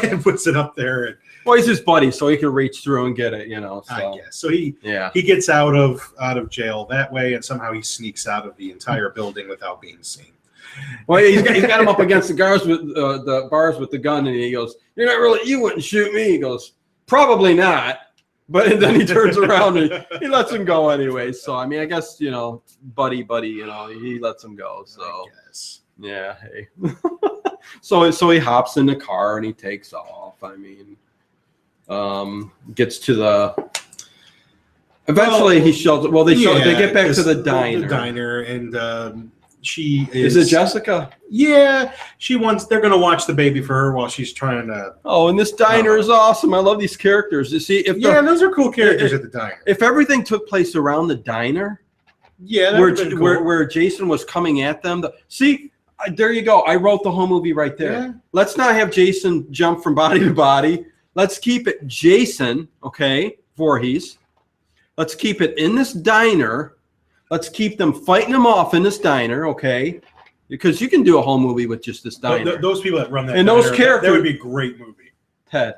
And puts it up there. And, well, he's his buddy, so he can reach through and get it. So. I guess. So he gets out of jail that way, and somehow he sneaks out of the entire building without being seen. Well, he's got him up against the bars with the gun, and he goes, you wouldn't shoot me. He goes, probably not. But then he turns around and he lets him go anyway. So I mean, I guess buddy, he lets him go. So I guess. Yeah, hey. so he hops in the car and he takes off. I mean, gets to the. Eventually, he shows. Well, they get back to the diner. The diner, and she is it Jessica? Yeah, they're gonna watch the baby for her while she's trying to. Oh, and this diner is awesome. I love these characters. You see, those are cool characters at the diner. If everything took place around the diner, where Jason was coming at them, there you go. I wrote the whole movie right there. Yeah. Let's not have Jason jump from body to body. Let's keep it Jason, Voorhees. Let's keep it in this diner. Let's keep them fighting them off in this diner, because you can do a whole movie with just this diner. Those people that run that and diner, those characters, that would be a great movie. Ted,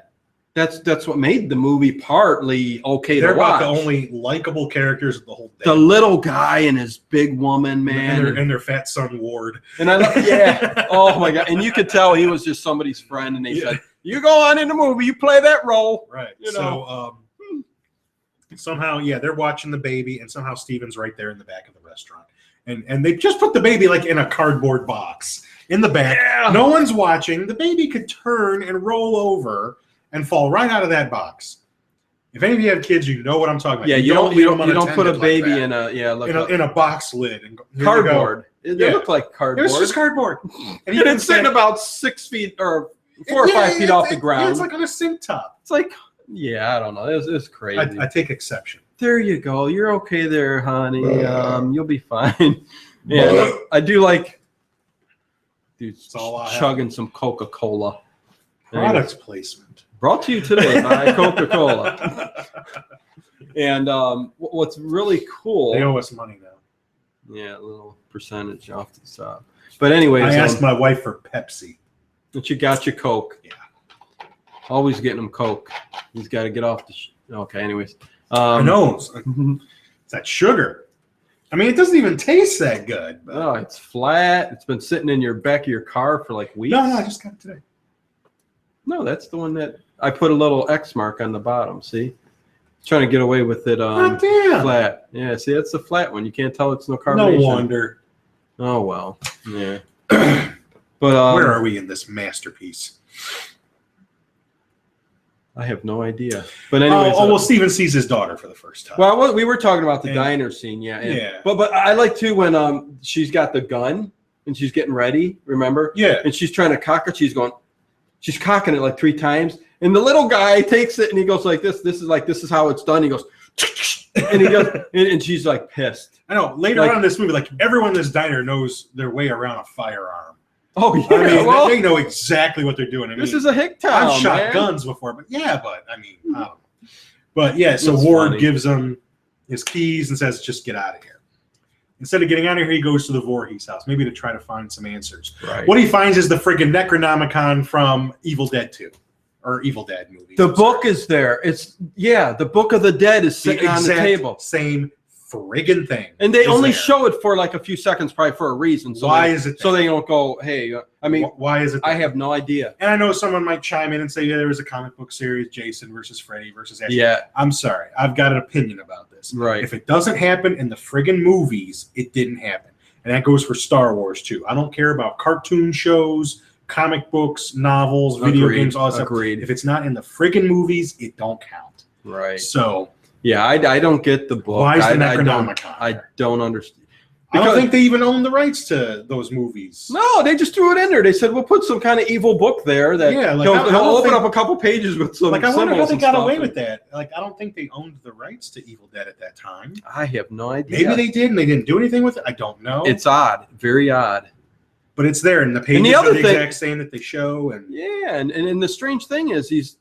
that's what made the movie partly to watch. They're about the only likable characters of the whole day. The little guy and his big woman, man, and their fat son Ward. And oh my god! And you could tell he was just somebody's friend. And they said, "You go on in the movie, you play that role." Right. So somehow, they're watching the baby, and somehow Steven's right there in the back of the restaurant. And they just put the baby like in a cardboard box in the back. Yeah. No one's watching. The baby could turn and roll over and fall right out of that box. If any of you have kids, you know what I'm talking about. Yeah, you don't put a baby like in a box lid and cardboard. They look like cardboard. It was just cardboard. And it's sitting about 6 feet or 4 or 5 feet off the ground. It's like on a sink top. It's like. Yeah, I don't know. It's crazy. I take exception. There you go. You're okay there, honey. You'll be fine. Yeah, I do like dude chugging some Coca-Cola. Product placement. Brought to you today by Coca-Cola. And what's really cool... They owe us money now. Yeah, a little percentage off the top. But anyways... I asked my wife for Pepsi. But you got your Coke. Yeah. Always getting them Coke. He's got to get off the... Okay, anyways. I know. It's that sugar. I mean, it doesn't even taste that good. But... Oh, it's flat. It's been sitting in your back of your car for like weeks. No, I just got it today. No, that's the one that I put a little X mark on the bottom. See? Trying to get away with it flat. Yeah, see, that's the flat one. You can't tell it's no carbonation. No wonder. Oh, well. Yeah. But where are we in this masterpiece? I have no idea. But anyways, well, Steven sees his daughter for the first time. Well, we were talking about the diner scene, yeah. But I like too when she's got the gun and she's getting ready. Remember? Yeah. And she's trying to cock it. She's cocking it like 3 times, and the little guy takes it and he goes like this. This is how it's done. He goes, and he goes, and she's like pissed. I know. Later on in this movie, like everyone in this diner knows their way around a firearm. Oh yeah, I mean, they know exactly what they're doing. I mean, this is a hick town. I've shot guns before, but I mean, I don't know. But yeah, so Ward gives him his keys and says, "Just get out of here." Instead of getting out of here, he goes to the Voorhees house, maybe to try to find some answers. Right. What he finds is the friggin' Necronomicon from Evil Dead 2, or Evil Dead movie. The book is there. The Book of the Dead is sitting on the table. Same friggin' thing. And they only show it for like a few seconds, probably for a reason. So why is it there? So they don't go, hey, I mean, why is it there? I have no idea. And I know someone might chime in and say, yeah, there was a comic book series, Jason versus Freddy versus Ashley. Yeah. I'm sorry. I've got an opinion about this. Right. If it doesn't happen in the friggin' movies, it didn't happen. And that goes for Star Wars, too. I don't care about cartoon shows, comic books, novels, video games, all that stuff. If it's not in the friggin' movies, it don't count. Right. So... yeah, I don't get the book. Why is the Necronomicon? I don't understand. Because I don't think they even own the rights to those movies. No, they just threw it in there. They said, we'll put some kind of evil book there that he'll open up a couple pages with some I wonder how they got away with that. I don't think they owned the rights to Evil Dead at that time. I have no idea. Maybe they did and they didn't do anything with it. I don't know. It's odd. Very odd. But it's there, and the pages are the exact same that they show. And yeah, and the strange thing is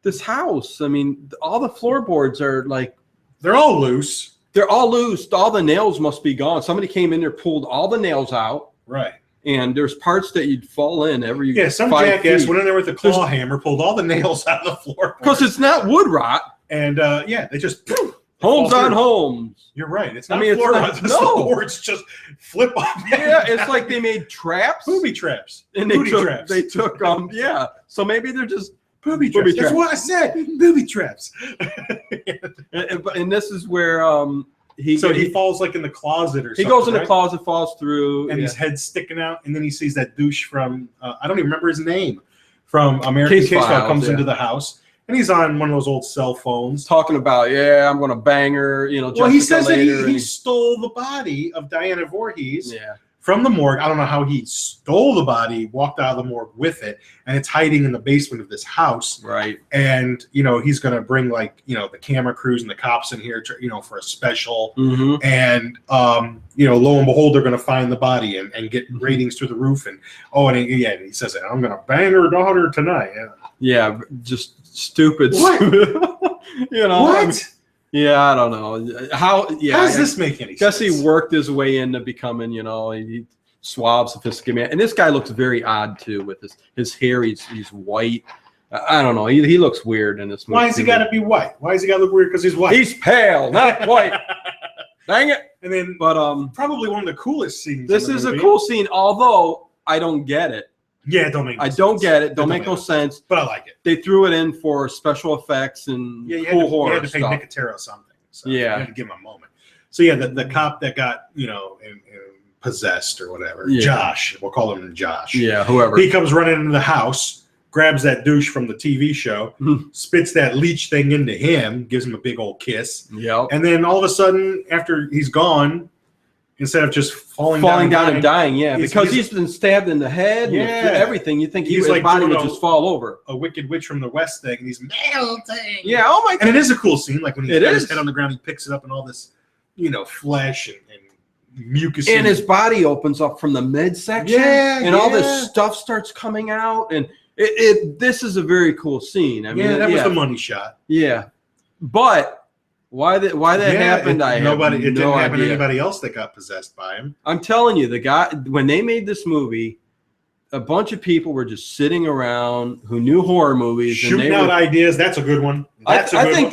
this house, I mean, all the floorboards are like... they're all loose. They're all loose. All the nails must be gone. Somebody came in there, pulled all the nails out. Right. And there's parts that you'd fall in every 5 feet. Some jackass went in there with a claw hammer, pulled all the nails out of the floor. Because it's not wood rot. And, they just... Homes on homes. You're right. It's not floor rot. The boards just flip off. Yeah, it's like they made traps. Booby traps. And they took so maybe they're just... Booby traps. That's what I said. Booby traps. and this is where he falls like in the closet or something. He goes in the closet, falls through, and his head's sticking out, and then he sees that douche from I don't even remember his name, from American Case File comes into the house, and he's on one of those old cell phones talking about I'm gonna bang her, Well, he says that he stole the body of Diana Voorhees. Yeah. From the morgue. I don't know how he stole the body, walked out of the morgue with it, and it's hiding in the basement of this house. Right. And, he's going to bring, the camera crews and the cops in here, to, for a special. Mm-hmm. And, lo and behold, they're going to find the body and get ratings through the roof. And, he says, I'm going to bang her daughter tonight. Yeah, just stupid. What? What? I mean, yeah, I don't know. How does this make any sense? Guess he worked his way into becoming, he suave, sophisticated man. And this guy looks very odd, too, with his hair. He's white. I don't know. He looks weird in this movie. Why has he got to be white? Why has he got to look weird? Because he's white. He's pale, not white. Dang it. And then, probably one of the coolest scenes. This is a cool scene, although I don't get it. Yeah, it don't make no sense. I don't get it. Don't make no sense. But I like it. They threw it in for special effects and cool horror. You had to pay Nicotero something. So yeah. You had to give him a moment. So yeah, the cop that got, possessed or whatever. Yeah. Josh. We'll call him Josh. Yeah, whoever. He comes running into the house, grabs that douche from the TV show, spits that leech thing into him, gives him a big old kiss. Yep. And then all of a sudden, after he's gone, instead of just falling down and dying, because he's been stabbed in the head and everything. You think his body would just fall over. A Wicked Witch from the West thing, and he's melting. Yeah, oh my God. And it is a cool scene. Like when he's got his head on the ground, he picks it up and all this, flesh and mucus. And his body opens up from the midsection. Yeah, and all this stuff starts coming out. And This is a very cool scene. I mean, that was the money shot. Yeah, but why that happened? I have no idea. It didn't happen to anybody else that got possessed by him. I'm telling you, the guy when they made this movie, a bunch of people were just sitting around who knew horror movies, shooting out ideas. That's a good one. I think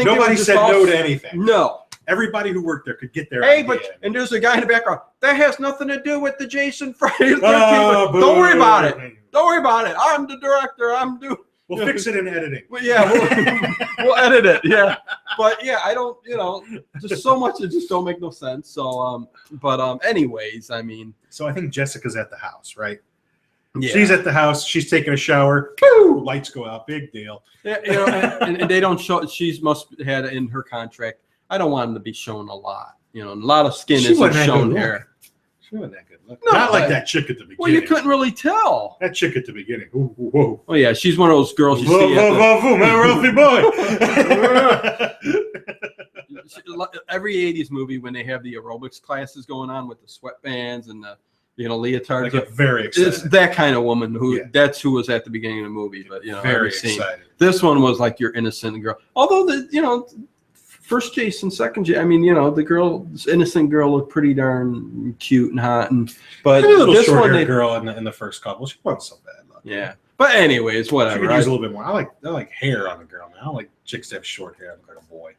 nobody said no to anything. No. Everybody who worked there could get their idea. And there's a guy in the background. That has nothing to do with the Jason Friday the 13th. Don't worry about it. Don't worry about it. I'm the director. We'll fix it in editing. Well, yeah, we'll edit it. Yeah, but yeah, I don't. Just so much that just don't make no sense. So, anyways, I mean. So I think Jessica's at the house, right? Yeah. She's at the house. She's taking a shower. Pooh! Lights go out. Big deal. Yeah, and they don't show. She must had in her contract. I don't want them to be shown a lot. A lot of skin isn't shown here. She wasn't that good look. No, not like that chick at the beginning. Well, you couldn't really tell. That chick at the beginning. Ooh, whoa. Oh yeah, she's one of those girls you see. Ralphie boy. Every '80s movie when they have the aerobics classes going on with the sweatbands and the leotards. I get very excited. It's that kind of woman that's who was at the beginning of the movie. But very excited. This one was like your innocent girl. Although first Jason, second Jason. I mean, this innocent girl looked pretty darn cute and hot, but a little this one, girl in the first couple, she wasn't so bad. Yeah, but anyways, whatever. She could use a little bit more. I like hair on the girl. Man. I don't like chicks to have short hair. I look like a boy.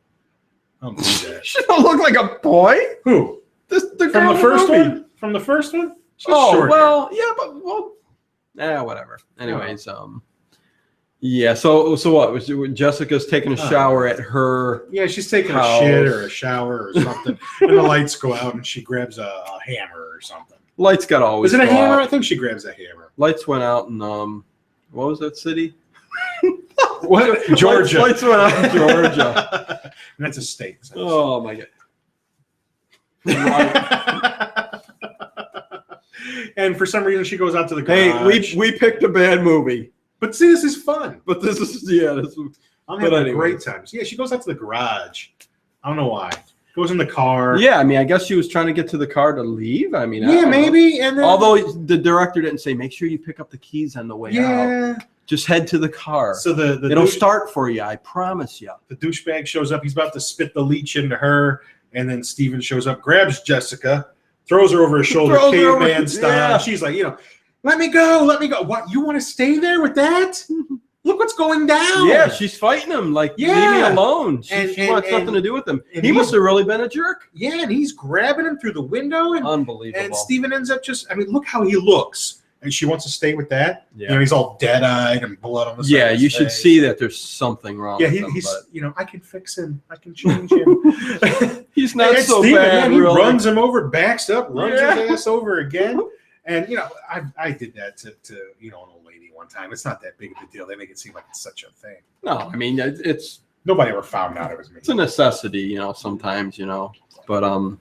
I don't do that. She don't look like a boy. Who? The from the first one. From the first one. Whatever. Anyways, Yeah. So what was Jessica's taking a shower at her? Yeah, she's taking a shit or a shower or something, and the lights go out, and she grabs a hammer or something. Lights got always. Is it a hammer? I think she grabs a hammer. Lights went out in what was that city? What? Georgia. Lights went out in Georgia. And that's a state. Oh my god. And for some reason, she goes out to the garage. Hey, we picked a bad movie. But see, this is fun. But this is I'm having a great time. So, yeah, she goes out to the garage. I don't know why. Goes in the car. Yeah, I mean, I guess she was trying to get to the car to leave. I mean, maybe. And then, although the director didn't say, make sure you pick up the keys on the way out. Just head to the car. So it'll start for you. I promise you. The douchebag shows up. He's about to spit the leech into her, and then Steven shows up, grabs Jessica, throws her over his shoulder, caveman style. Yeah. She's like, let me go. What? You want to stay there with that? Look what's going down. Yeah, she's fighting him. Like, leave me alone. She wants nothing to do with him. He must have really been a jerk. Yeah, and he's grabbing him through the window. Unbelievable. And Steven ends up look how he looks. And she wants to stay with that. Yeah. He's all dead-eyed and blood on the side. Yeah, you should see that there's something wrong with him. He's, I can fix him. I can change him. He's not so Steven, bad, he runs him over, backs up, runs his ass over again. And I did that to an old lady one time. It's not that big of a deal. They make it seem like it's such a thing. No, I mean it's nobody ever found out it was me. It's a necessity, sometimes, but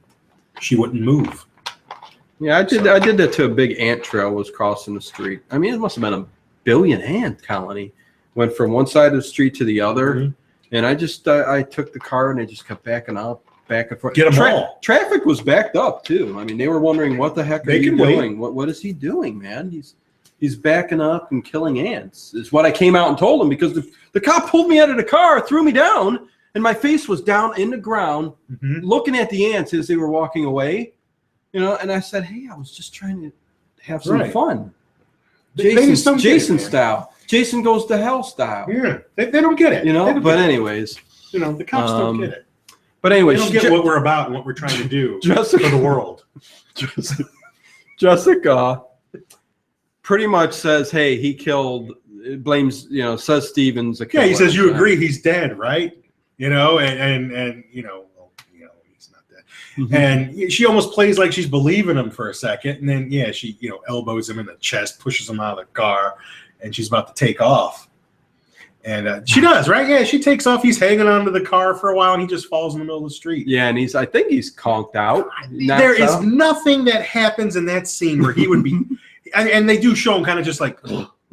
she wouldn't move. Yeah, I did that to a big ant trail was crossing the street. I mean, it must have been a billion ant colony. Went from one side of the street to the other, and I just I took the car and I just kept backing up. Back and forth. Get them all. Traffic was backed up too. I mean, they were wondering what the heck are you doing? What is he doing, man? He's backing up and killing ants. Is what I came out and told him because the cop pulled me out of the car, threw me down, and my face was down in the ground, looking at the ants as they were walking away. And I said, "Hey, I was just trying to have some fun." Jason style. Jason goes to hell style. Yeah, they don't get it. But anyways, the cops don't get it. But anyway, they don't get what we're about and what we're trying to do for the world. Jessica pretty much says, "Hey, he killed." Blames, says Steven's a killer. Yeah, he says you agree he's dead, right? And he's not dead. And she almost plays like she's believing him for a second, and then she elbows him in the chest, pushes him out of the car, and she's about to take off. And she does, right? Yeah, she takes off. He's hanging onto the car for a while, and he just falls in the middle of the street. Yeah, and I think he's conked out. There is nothing that happens in that scene where he would be, and they do show him kind of just like,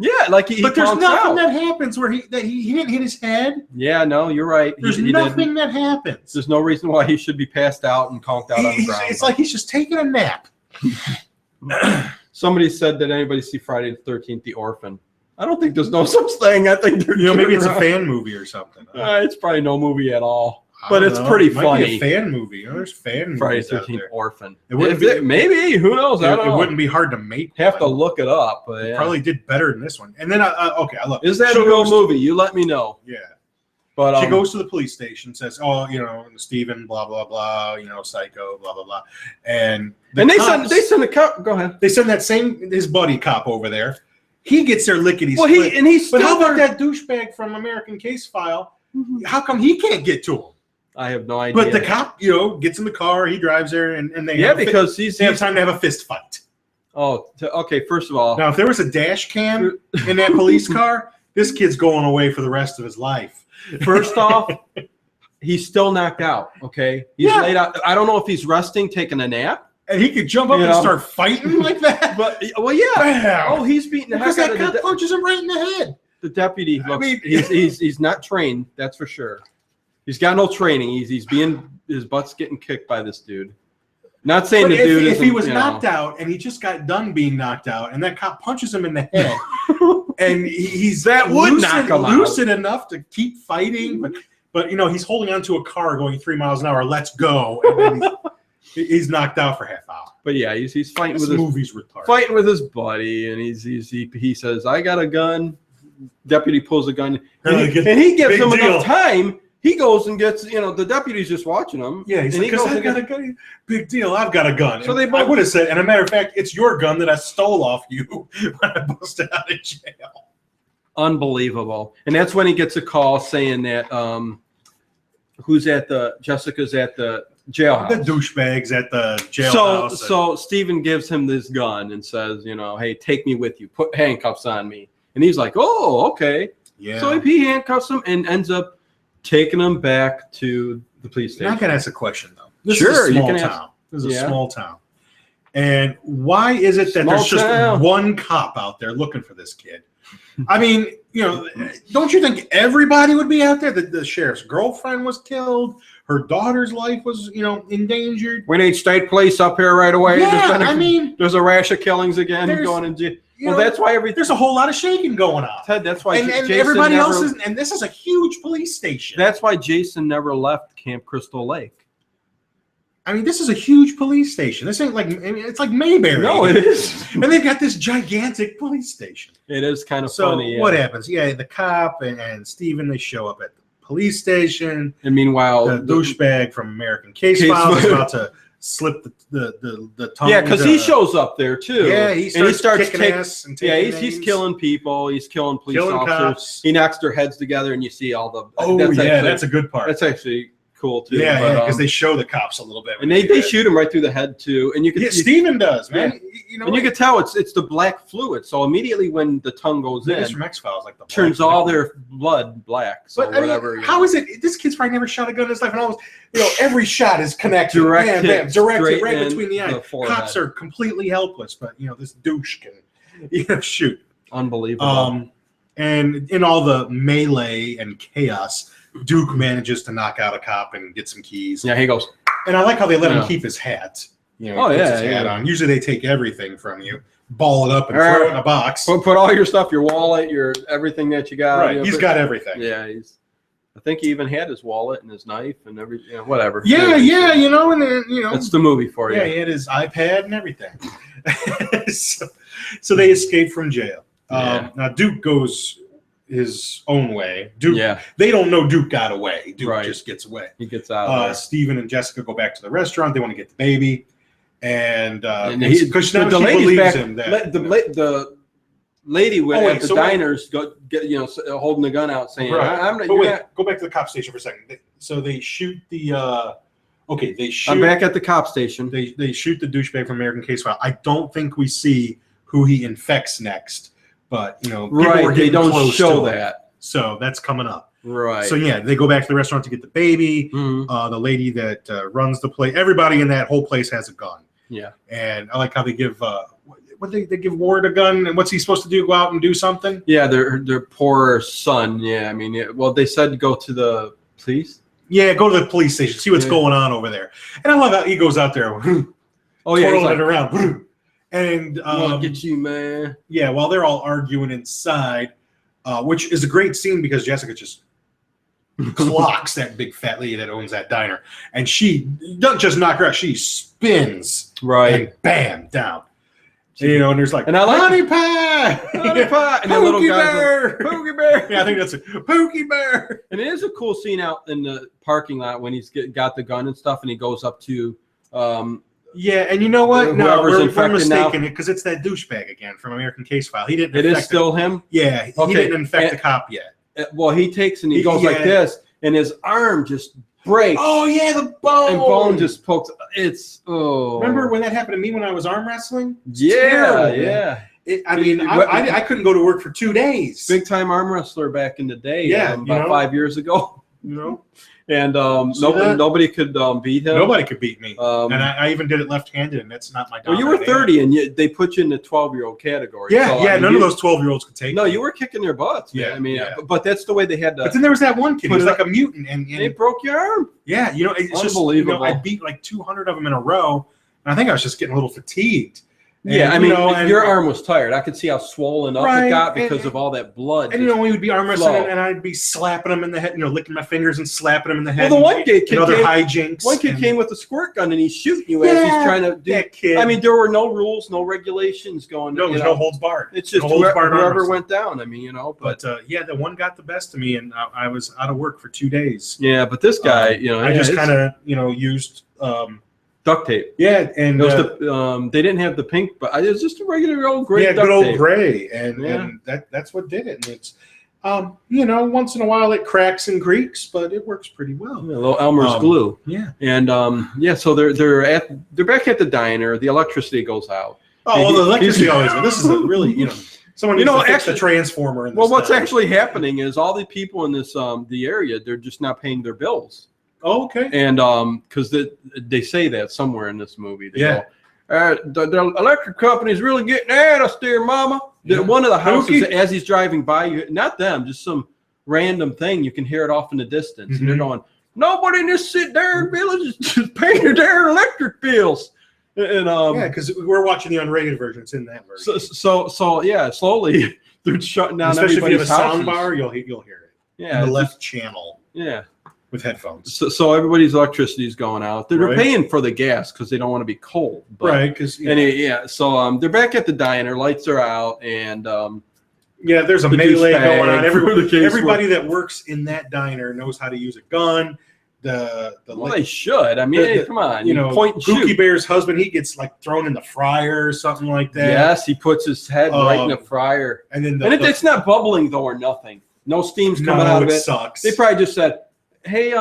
yeah, like but there's nothing that happens where he didn't hit his head. Yeah, no, you're right. There's nothing that happens. There's no reason why he should be passed out and conked out on the ground. It's like he's just taking a nap. Somebody said that anybody see Friday the 13th, The Orphan. I don't think there's no such thing. I think they're maybe it's a fan movie or something. It's probably no movie at all, but it's pretty funny. Might be a fan movie. There's fan Friday movies out 13th there. Orphan. Maybe who knows? I don't know. It wouldn't be hard to make. Have to look it up. But yeah. Probably did better than this one. And then I love. Is that a real movie? You let me know. Yeah. But she goes to the police station, says, "Oh, Stephen, blah blah blah, psycho, blah blah blah," and they send a cop. Go ahead. They send his buddy cop over there. He gets there lickety split. But how about that douchebag from American Case File? Mm-hmm. How come he can't get to him? I have no idea. But the cop, gets in the car. He drives there, and they because they have time to have a fist fight. Oh, okay. First of all, now if there was a dash cam in that police car, this kid's going away for the rest of his life. First off, he's still knocked out. Okay, he's laid out. I don't know if he's resting, taking a nap, and he could jump up and start fighting like that. But Bam. He's beating the heck out of that guy punches him right in the head. The deputy looks. He's not trained. That's for sure. He's got no training. His butt's getting kicked by this dude. Not saying the dude if he was knocked out and he just got done being knocked out and that cop punches him in the head and he's lucid enough to keep fighting, but he's holding onto a car going 3 miles an hour. Let's go. And then he's knocked out for half hour. But yeah, he's fighting retarded. Fighting with his buddy, and he says, "I got a gun." Deputy pulls a gun, and he gives him enough time. He goes and gets, the deputy's just watching him. Yeah, he's like, I got a gun. Big deal, I've got a gun. So I would have said, and a matter of fact, it's your gun that I stole off you when I busted out of jail. Unbelievable. And that's when he gets a call saying that Jessica's at the jailhouse. The douchebag's at the jailhouse. So Stephen gives him this gun and says, hey, take me with you. Put handcuffs on me. And he's like, oh, okay. Yeah. So he handcuffs him and ends up taking him back to the police station. I can ask a question, though. This is a small town. This is a small town. And why is it that there's just one cop out there looking for this kid? I mean, don't you think everybody would be out there? The sheriff's girlfriend was killed. Her daughter's life was, endangered. We need state police up here right away. Yeah, there's a rash of killings again going in jail. Well, that's why there's a whole lot of shaking going on. Ted, that's why and everybody else is, and this is a huge police station. That's why Jason never left Camp Crystal Lake. I mean, this is a huge police station. This ain't it's like Mayberry. No, it is. And they've got this gigantic police station. It is kind of funny. So what happens? Yeah, the cop and Stephen, they show up at the police station. And meanwhile, the douchebag from American Case Files is about to slip the tongue. Yeah, because he shows up there too. Yeah, he starts kicking ass and taking names. He's killing people. He's killing police officers. Cops. He knocks their heads together, and you see all the. That's a good part. That's actually cool too. Yeah, because they show the cops a little bit, and they shoot him right through the head too. And you can Stephen does, man. Yeah. And you can tell it's the black fluid. So immediately when the tongue goes in, from X-Files, like turns all their blood black. So whatever. How is it? This kid's probably never shot a gun in his life, and almost every shot is connected, directed right between the eyes. Cops are completely helpless, but this douche can shoot. Unbelievable. And in all the melee and chaos, Duke manages to knock out a cop and get some keys. Yeah, he goes. And I like how they let him keep his hat. He puts his hat on. Usually they take everything from you, ball it up, and throw it in a box. Put all your stuff, your wallet, your everything that you got. Right, he's got everything. Yeah, I think he even had his wallet and his knife and everything. Whatever. Yeah, and then that's the movie for you. Yeah, he had his iPad and everything. so they escape from jail. Now Duke goes his own way. They don't know Duke got away. Duke just gets away. He gets out. Stephen and Jessica go back to the restaurant. They want to get the baby, and because now the lady believes back, him that the lady at the diners holding the gun out saying, go back to the cop station for a second. So they shoot the. I'm back at the cop station. They shoot the douchebag from American Case File. I don't think we see who he infects next. But they don't show that, so that's coming up. Right. So they go back to the restaurant to get the baby. Mm-hmm. The lady that runs the place, everybody in that whole place has a gun. Yeah. And I like how they give they give Ward a gun, and what's he supposed to do? Go out and do something? Yeah, their poor son. Yeah, I mean, they said to go to the police. Yeah, go to the police station, see what's going on over there. And I love how he goes out there, twirling it around. And look at you, man. Yeah, while they're all arguing inside, which is a great scene because Jessica just clocks that big fat lady that owns that diner, and she doesn't just knock her out; she spins and bam down. And there's like, and I like honey pie, and the little guy, Pookie Bear. Yeah, I think that's it, Pookie Bear. And it is a cool scene out in the parking lot when he's got the gun and stuff, and he goes up to. Yeah, and you know what? No, we're mistaken now. it because it's that douchebag again from American Case File. He didn't. It is still him. Yeah, he didn't infect the cop yet. Well, he takes and he goes like this, and his arm just breaks. Oh yeah, the bone. And bone just pokes. It's Remember when that happened to me when I was arm wrestling? Yeah. I couldn't go to work for 2 days. Big time arm wrestler back in the day. Yeah, about 5 years ago. And nobody could beat him. Nobody could beat me. And I even did it left-handed, and that's not my dominant. Well, you were 30, and they put you in the 12-year-old category. Yeah, so, none of those 12-year-olds could take No, me. you were kicking their butts. Yeah, but that's the way they had to. But then there was that one kid. He was like a mutant, and they broke your arm. Yeah, it's unbelievable. Just, I beat like 200 of them in a row, and I think I was just getting a little fatigued. And, your arm was tired. I could see how swollen up it got because of all that blood. And we would be arm wrestling, and I'd be slapping him in the head, licking my fingers and slapping him in the head. Well, the one kid hijinks. One kid came with a squirt gun, and he's shooting you as he's trying to do. That kid. I mean, there were no rules, no regulations going. No, there's no holds barred. It's just whoever went down. I mean, But the one got the best of me, and I was out of work for 2 days. Yeah, but this guy, I just kind of used. Duct tape. Yeah, and it was they didn't have the pink, but it was just a regular old gray. Yeah, duct good old tape. gray, and that's what did it. And it's once in a while it cracks and creaks, but it works pretty well. Yeah, a little Elmer's glue. Yeah, and so they're back at the diner. The electricity goes out. Oh, well, the electricity always. This is really someone needs to fix the transformer. In this what's actually happening is all the people in this the area, they're just not paying their bills. Oh, okay. And because they say that somewhere in this movie. They go, the electric company is really getting at us, dear mama. Yeah. One of the houses, as he's driving by, not them, just some random thing. You can hear it off in the distance. Mm-hmm. And they're going, nobody in this village is paying their electric bills. And because we're watching the unrated version. It's in that version. So slowly they're shutting down. Especially if you have a houses. sound bar, you'll hear it. Yeah, in the left channel. Yeah. With headphones. So everybody's electricity is going out. They're paying for the gas because they don't want to be cold. But, right. Because so they're back at the diner. Lights are out, and there's a melee going on. Everybody that works in that diner knows how to use a gun. They should. I mean, come on. Point and shoot. Pookie Bear's husband, he gets like thrown in the fryer or something like that. Yes, he puts his head right in the fryer, and then it's not bubbling though or nothing. No steam's coming out of it. Sucks. They probably just said, hey,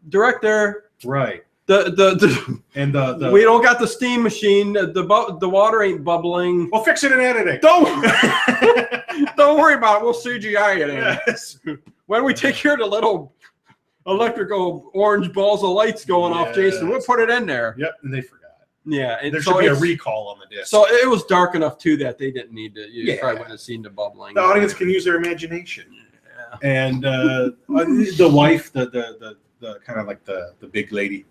director. Right. We don't got the steam machine. The water ain't bubbling. We'll fix it in editing. Don't worry about it. We'll CGI it in. Yes. When we take care of the little electrical orange balls of lights going off, Jason, we'll put it in there. Yep, and they forgot. Yeah, and there should be a recall on the disc. So it was dark enough too that they didn't need to. You probably wouldn't have seen the bubbling. The audience can use their imagination. And the wife, the kind of like the big lady,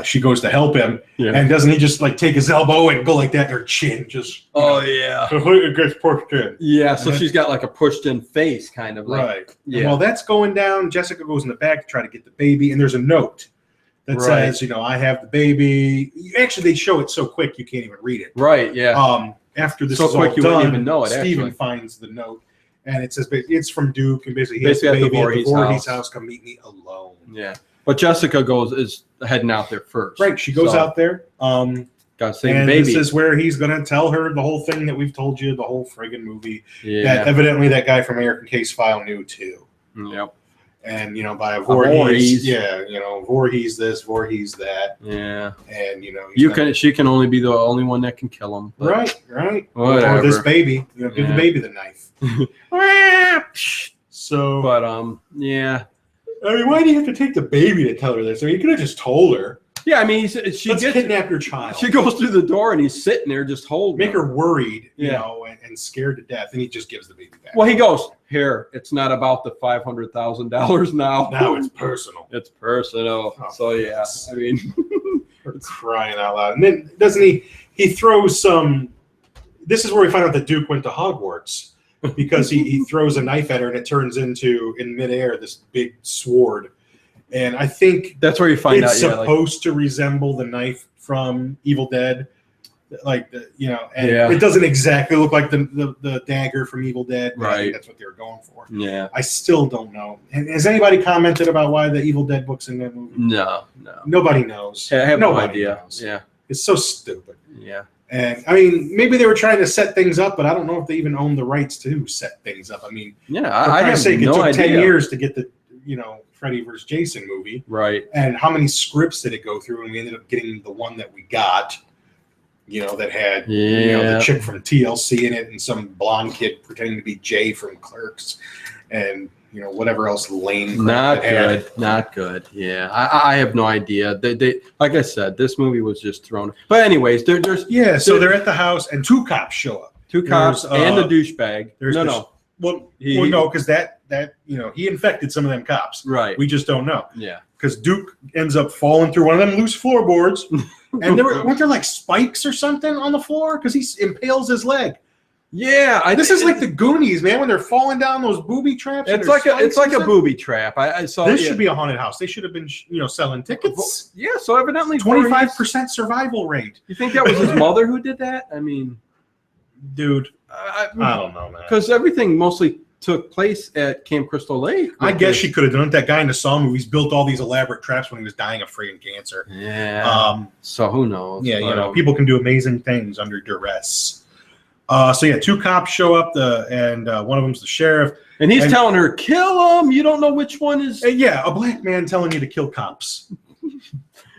she goes to help him, and doesn't he just like take his elbow and go like that, and her chin just it gets pushed in. Yeah, so she's got like a pushed in face, kind of like right. Yeah. And while that's going down, Jessica goes in the back to try to get the baby, and there's a note that says, I have the baby. Actually, they show it so quick you can't even read it. Right. Yeah. After this so is quick all you done, wouldn't even know it. Stephen finds the note. And it says it's from Duke, and basically he has the baby at the Voorhees house. Come meet me alone. Yeah, but Jessica is heading out there first. Right, she goes out there. Got to save the baby. This is where he's going to tell her the whole thing that we've told you, the whole friggin' movie. Yeah. That evidently that guy from American Case File knew too. Yep. And by a Voorhees, Voorhees this, Voorhees that. Yeah. And she can only be the only one that can kill him. Right. Whatever. Or this baby. Give the baby the knife. So. But yeah. I mean, why do you have to take the baby to tell her this? I mean, you could have just told her. Yeah, I mean, Let's kidnap your child. She goes through the door and he's sitting there just holding. Make her worried, and scared to death, and he just gives the baby back. Well, he goes, here. It's not about the $500,000 now. Now it's personal. It's personal. Oh, so I mean, we're crying out loud. And then doesn't he? He throws some this is where we find out that Duke went to Hogwarts because he throws a knife at her and it turns into, in midair, this big sword. And I think that's where you find out it's supposed to resemble the knife from Evil Dead. Like, it doesn't exactly look like the dagger from Evil Dead. Right. I think that's what they were going for. Yeah. I still don't know. And has anybody commented about why the Evil Dead book's in that movie? No. Nobody knows. I have no idea. Knows. Yeah. It's so stupid. Yeah. And I mean, maybe they were trying to set things up, but I don't know if they even own the rights to set things up. I mean, I have it no took idea. 10 years to get the, Freddy vs. Jason movie. Right. And how many scripts did it go through? And we ended up getting the one that we got. That had the chick from TLC in it and some blonde kid pretending to be Jay from Clerks and whatever else lame. Not good. Yeah, I have no idea. They like I said, this movie was just thrown. But anyways, so they're at the house and two cops show up. Two cops and a douchebag. No, because that he infected some of them cops. Right. We just don't know. Yeah. Because Duke ends up falling through one of them loose floorboards. And weren't there like spikes or something on the floor? Because he impales his leg. Yeah, this is like the Goonies, man. When they're falling down those booby traps. It's like a booby trap. I saw. This should be a haunted house. They should have been, selling tickets. Yeah, so evidently 25% survival rate. You think that was his mother who did that? I mean, dude, I don't know, man. Because everything mostly took place at Camp Crystal Lake. I guess she could have done it. That guy in the Saw movies built all these elaborate traps when he was dying of freaking cancer. Yeah. So who knows? Yeah, people can do amazing things under duress. Two cops show up, and one of them's the sheriff. And he's telling her, kill him. You don't know which one is. A black man telling you to kill cops.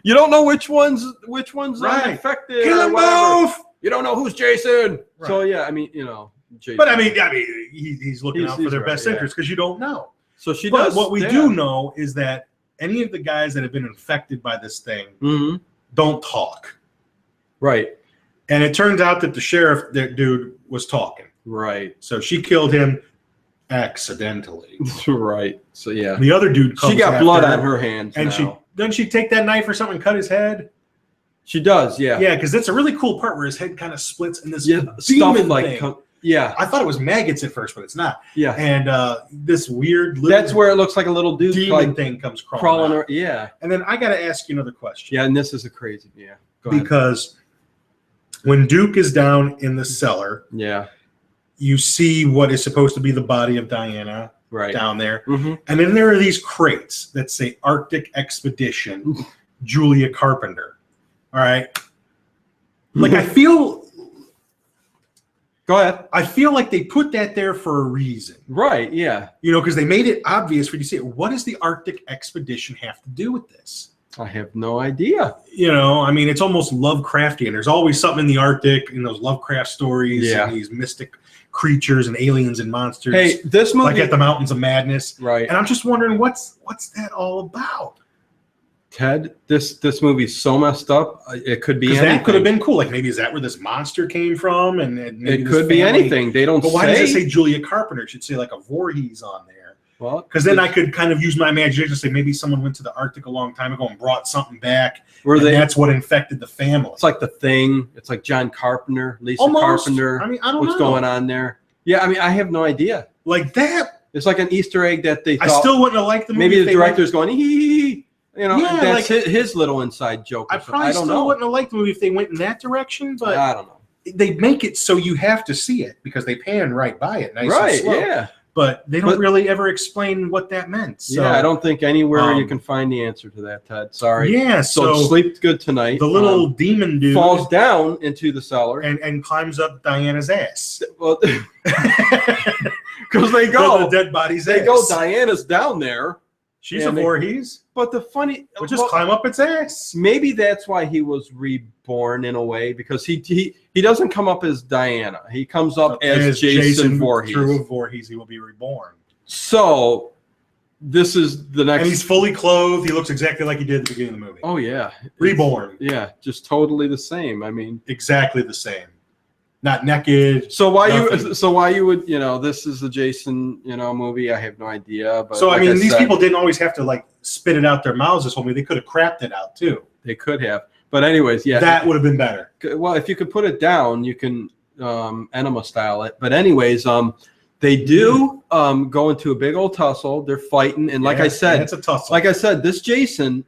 You don't know which one's infected. Kill them both. You don't know who's Jason. Right. So, Jason. But I mean, he's looking out for their best interest because you don't know. So she does. But what we do know is that any of the guys that have been infected by this thing don't talk. Right. And it turns out that the sheriff, that dude, was talking. Right. So she killed him accidentally. Right. So yeah. The other dude comes she got blood on her hands. And doesn't she take that knife or something and cut his head? She does, yeah. Yeah, because that's a really cool part where his head kind of splits in this demon thing. Yeah. I thought it was maggots at first, but it's not. Yeah. And this weird little that's where it looks like a little dude demon thing comes crawling out. Yeah. And then I got to ask you another question. Yeah, and this is a crazy, Go ahead. Because when Duke is down in the cellar, you see what is supposed to be the body of Diana down there. Mm-hmm. And then there are these crates that say Arctic Expedition, Julia Carpenter. All right. Like, I feel. Go ahead. I feel like they put that there for a reason. Right. Yeah. Because they made it obvious for you to see it. What does the Arctic Expedition have to do with this? I have no idea. I mean, it's almost Lovecraftian. There's always something in the Arctic in those Lovecraft stories and these mystic creatures and aliens and monsters. Hey, this movie, like at the Mountains of Madness. Right. And I'm just wondering what's that all about? Ted, this movie's so messed up. It could be anything. That could have been cool. Like, maybe is that where this monster came from? And maybe it could be anything. They don't. But why does it say Julia Carpenter? It should say like a Voorhees on there. Well, because then I could kind of use my imagination to say maybe someone went to the Arctic a long time ago and brought something back. That's what infected the family. It's like The Thing. It's like John Carpenter, Lisa Carpenter. I mean, I don't know what's going on there. Yeah, I mean, I have no idea. Like that. It's like an Easter egg that they thought. I still wouldn't have liked the movie. Maybe the director's going, hee. That's his little inside joke. I probably still wouldn't have liked the movie if they went in that direction, but I don't know. They make it so you have to see it because they pan right by it, nice and slow. Yeah. But they don't really ever explain what that meant. So, I don't think anywhere you can find the answer to that, Ted. Sorry. Yeah, so sleep good tonight. The little demon dude falls down into the cellar and climbs up Diana's ass. Well, because they go the dead body's ass. They go. Diana's down there. She's a Voorhees. But the funny, just climb up its ass. Maybe that's why he was reborn in a way, because he doesn't come up as Diana. He comes up as Jason Voorhees. True of Voorhees, he will be reborn. So this is the next. And he's fully clothed. He looks exactly like he did at the beginning of the movie. Oh yeah, reborn. Yeah, just totally the same. I mean, exactly the same. Not naked. So why you would this is a Jason movie? I have no idea. But so I mean, these people didn't always have to like spit it out their mouths this whole movie. They could have crapped it out too. They could have. But anyways, yeah, that would have been better. Well, if you could put it down, you can enema style it. But anyways, they do go into a big old tussle. They're fighting, and like I said, it's a tussle. Like I said, this Jason,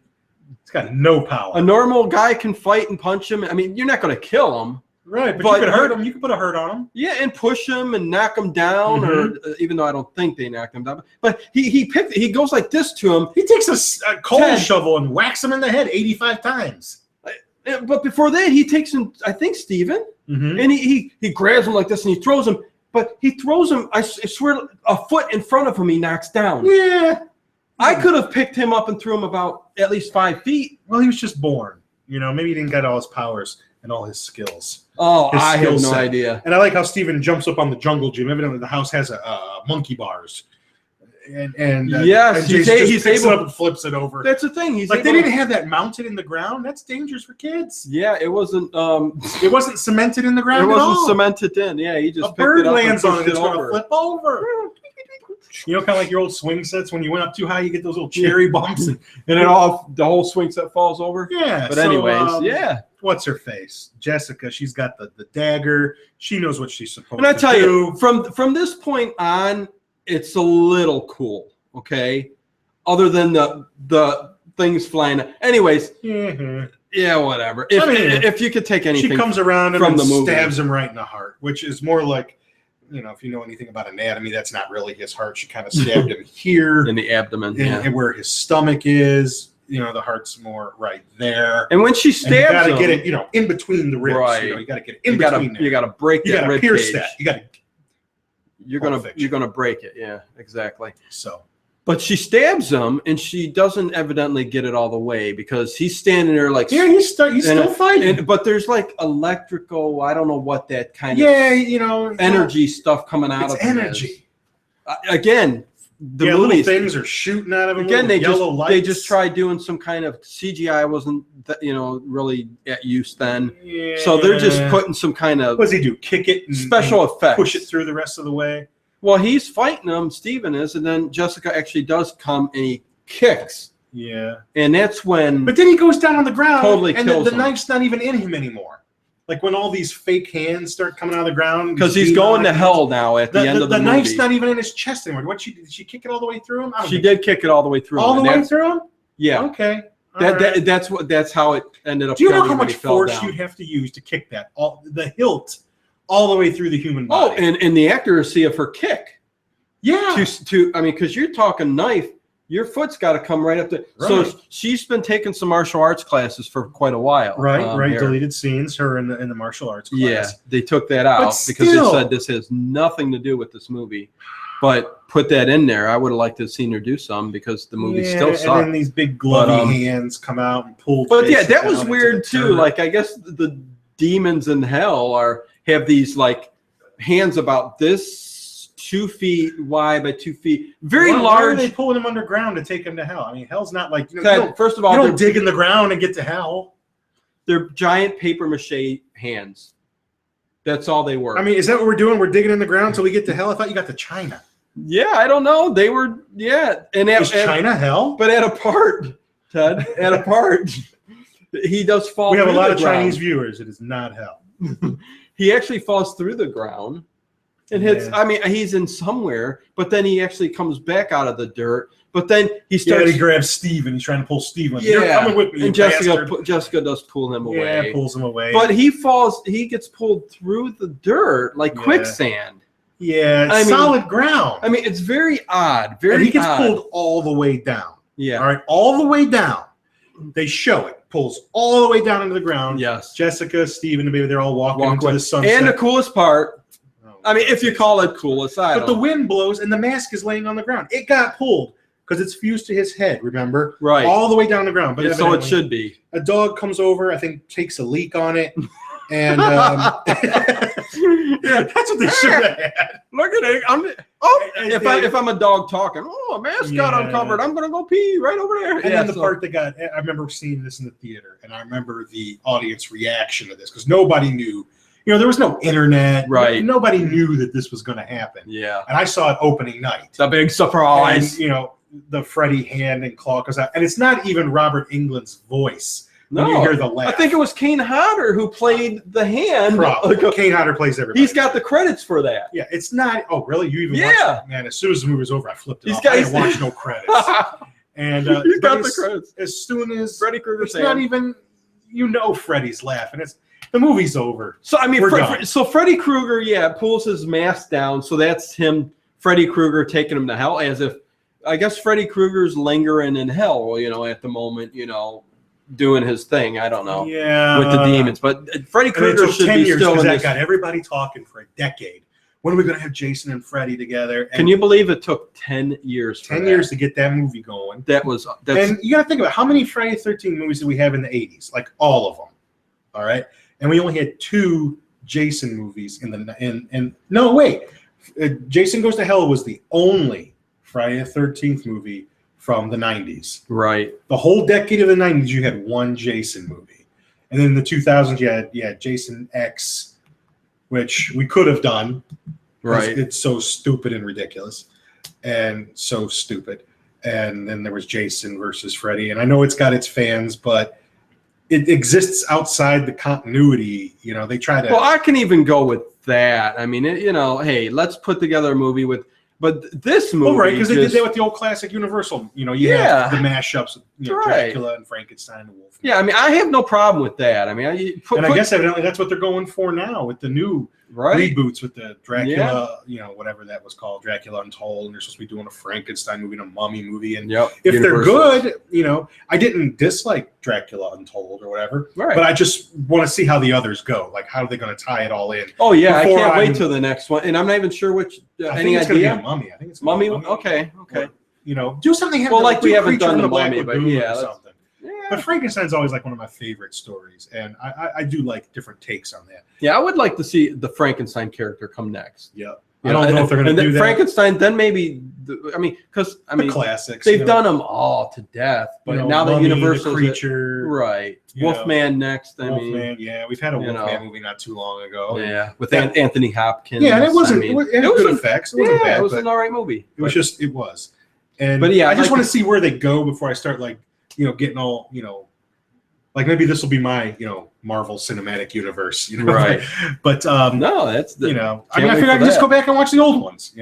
he's got no power. A normal guy can fight and punch him. I mean, you're not going to kill him. Right, but you could hurt him. You could put a hurt on him. Yeah, and push him and knock him down, or even though I don't think they knocked him down. But he goes like this to him. He takes a coal shovel and whacks him in the head 85 times. But before that, he takes him, I think, Steven, and he grabs him like this and he throws him. But he throws him, I swear, a foot in front of him, he knocks down. Yeah. I could have picked him up and threw him about at least 5 feet. Well, he was just born. You know, maybe he didn't get all his powers and all his skills. Oh, I have no idea. And I like how Steven jumps up on the jungle gym. Evidently, the house has a monkey bars. And yes, and he's able to flips it over. That's the thing. He's like they didn't have that mounted in the ground. That's dangerous for kids. Yeah, it wasn't. It wasn't cemented in the ground. It wasn't cemented in. Yeah, he just a bird lands on it. It's going to flip over. You know, kind of like your old swing sets. When you went up too high, you get those little cherry bumps, and then the whole swing set falls over. Yeah. But anyways, yeah. What's her face? Jessica. She's got the dagger. She knows what she's supposed to do. And I tell you, from this point on, it's a little cool. Okay, other than the things flying. Anyways, yeah, whatever. If you could take anything, she comes around and from the movie, stabs him right in the heart, which is more like. You know, if you know anything about anatomy, that's not really his heart. She kind of stabbed him here in the abdomen, and where his stomach is. You know, the heart's more right there. And when she stabs, you got to get it. You know, in between the ribs. Right. You know, you got to get it in between. You got to break that rib pierce cage. That. You got to. You're gonna break it. Yeah, exactly. So. But she stabs him, and she doesn't evidently get it all the way because he's standing there like he's still fighting. But there's like electrical, I don't know what that kind of energy stuff coming out of him. Energy. Again, the movies things are shooting out of him. Again, they just tried doing some kind of CGI wasn't really at use then. Yeah. So they're just putting some kind of what does he do? Kick it and special effects. Push it through the rest of the way. Well, he's fighting him, Steven is, and then Jessica actually does come and he kicks. Yeah. And that's when... But then he goes down on the ground, totally and kills the him. knife's not even in him anymore. Like when all these fake hands start coming out of the ground. Because he's going to hell now at the end of the movie. The knife's not even in his chest anymore. Did she kick it all the way through him? She did kick it all the way through him. All the way through him? Yeah. Okay. That's how it ended up. Do you know how much force you'd have to use to kick that? The hilt all the way through the human body. Oh, and the accuracy of her kick. Yeah. Because you're talking knife, your foot's got to come right up to. Right. So she's been taking some martial arts classes for quite a while. Right. Deleted scenes. Her in the martial arts class. Yeah, they took that out because they said this has nothing to do with this movie. But put that in there. I would have liked to have seen her do some because the movie still sucked. And then these big glovey hands come out and pull. But yeah, that was weird too. Like I guess the demons in hell have these like hands about this 2 feet wide by 2 feet, very large. Why are they pulling him underground to take him to hell? I mean, hell's not like first of all, you don't dig in the ground and get to hell. They're giant paper mache hands. That's all they were. I mean, is that what we're doing? We're digging in the ground until we get to hell? I thought you got to China. Yeah, I don't know. They were, and is China hell? But at a part, Ted, at a part, he does fall. We have a lot of Chinese viewers. It is not hell. He actually falls through the ground and hits. I mean, he's in somewhere, but then he actually comes back out of the dirt. But then he starts. Yeah, he grabs Steve and he's trying to pull Steve. Yeah, you're coming with me. And Jessica does pull him away. Yeah, pulls him away. But he falls. He gets pulled through the dirt like quicksand. Yeah, solid ground. I mean, it's very odd. Very. And he gets pulled all the way down. Yeah. All right, all the way down. They show it. Pulls all the way down into the ground. Yes. Jessica, Steve, and the baby, they're all walking into the sunset. And the coolest part, I mean, if you call it coolest, but the wind blows and the mask is laying on the ground. It got pulled because it's fused to his head, remember? Right. All the way down the ground. But so it should be. A dog comes over, I think, takes a leak on it. And that's what they should have had. Look at it. If I'm a dog talking, a mask got uncovered. I'm gonna go pee right over there. And then the part that got, I remember seeing this in the theater, and I remember the audience reaction to this because nobody knew. You know, there was no internet. Right. Nobody knew that this was going to happen. Yeah. And I saw it opening night. The big surprise. And, the Freddy hand and claw goes out, and it's not even Robert Englund's voice. when you hear the laugh. I think it was Kane Hodder who played the hand. Kane Hodder plays everybody. He's got the credits for that. Yeah, it's not. Oh, really? You even watched it? Man, as soon as the movie was over, I flipped it off. I didn't watch no credits. And he's got the credits. As soon as Freddy Krueger's not even, Freddy's laughing. The movie's over. So I mean, so Freddy Krueger, pulls his mask down. So that's him, Freddy Krueger, taking him to hell. As if, I guess, Freddy Krueger's lingering in hell. At the moment, doing his thing. I don't know. Yeah. With the demons, but Freddy Krueger should be still in this. That got everybody talking for a decade. When are we going to have Jason and Freddy together? And can you believe it took 10 years? 10 years to get that movie going. And you got to think about how many Friday the 13th movies did we have in the 80s? Like all of them. All right. And we only had 2 Jason movies no, wait. Jason Goes to Hell was the only Friday the 13th movie from the 90s. Right. The whole decade of the 90s, you had one Jason movie. And then in the 2000s, you had Jason X, which we could have done. Right. It's so stupid and ridiculous and so stupid. And then there was Jason versus Freddy. And I know it's got its fans, but it exists outside the continuity. They try to. Well, I can even go with that. I mean, hey, let's put together a movie with. But this movie, right? Because they did that with the old classic Universal. You have the mashups, Dracula and Frankenstein and Wolf. Yeah, I mean, I have no problem with that. I mean, I guess evidently that's what they're going for now with the new reboots with the Dracula, whatever that was called, Dracula Untold, and they're supposed to be doing a Frankenstein movie and a Mummy movie. And if they're good, I didn't dislike Dracula Untold or whatever, but I just want to see how the others go. Like, how are they going to tie it all in? Oh yeah, I can't wait till the next one, and I'm not even sure which. Any idea? Mummy. I think it's Mummy. Okay. Or, do something. Like we haven't done the Mummy, but something. But Frankenstein's always like one of my favorite stories, and I do like different takes on that. Yeah, I would like to see the Frankenstein character come next. Yeah, I don't know if they're going to do that. Frankenstein, then maybe. Because the classics. They've done them all to death, but now the Universal creature, right? Wolfman next. Wolfman, we've had a Wolfman movie not too long ago. Yeah, with Anthony Hopkins. Yeah, and it wasn't. It was good effects. It wasn't bad. It was an alright movie. It was. And I just want to see where they go before I start getting all like maybe this will be my Marvel Cinematic Universe, right? But no, that's the I figure I can just go back and watch the old ones.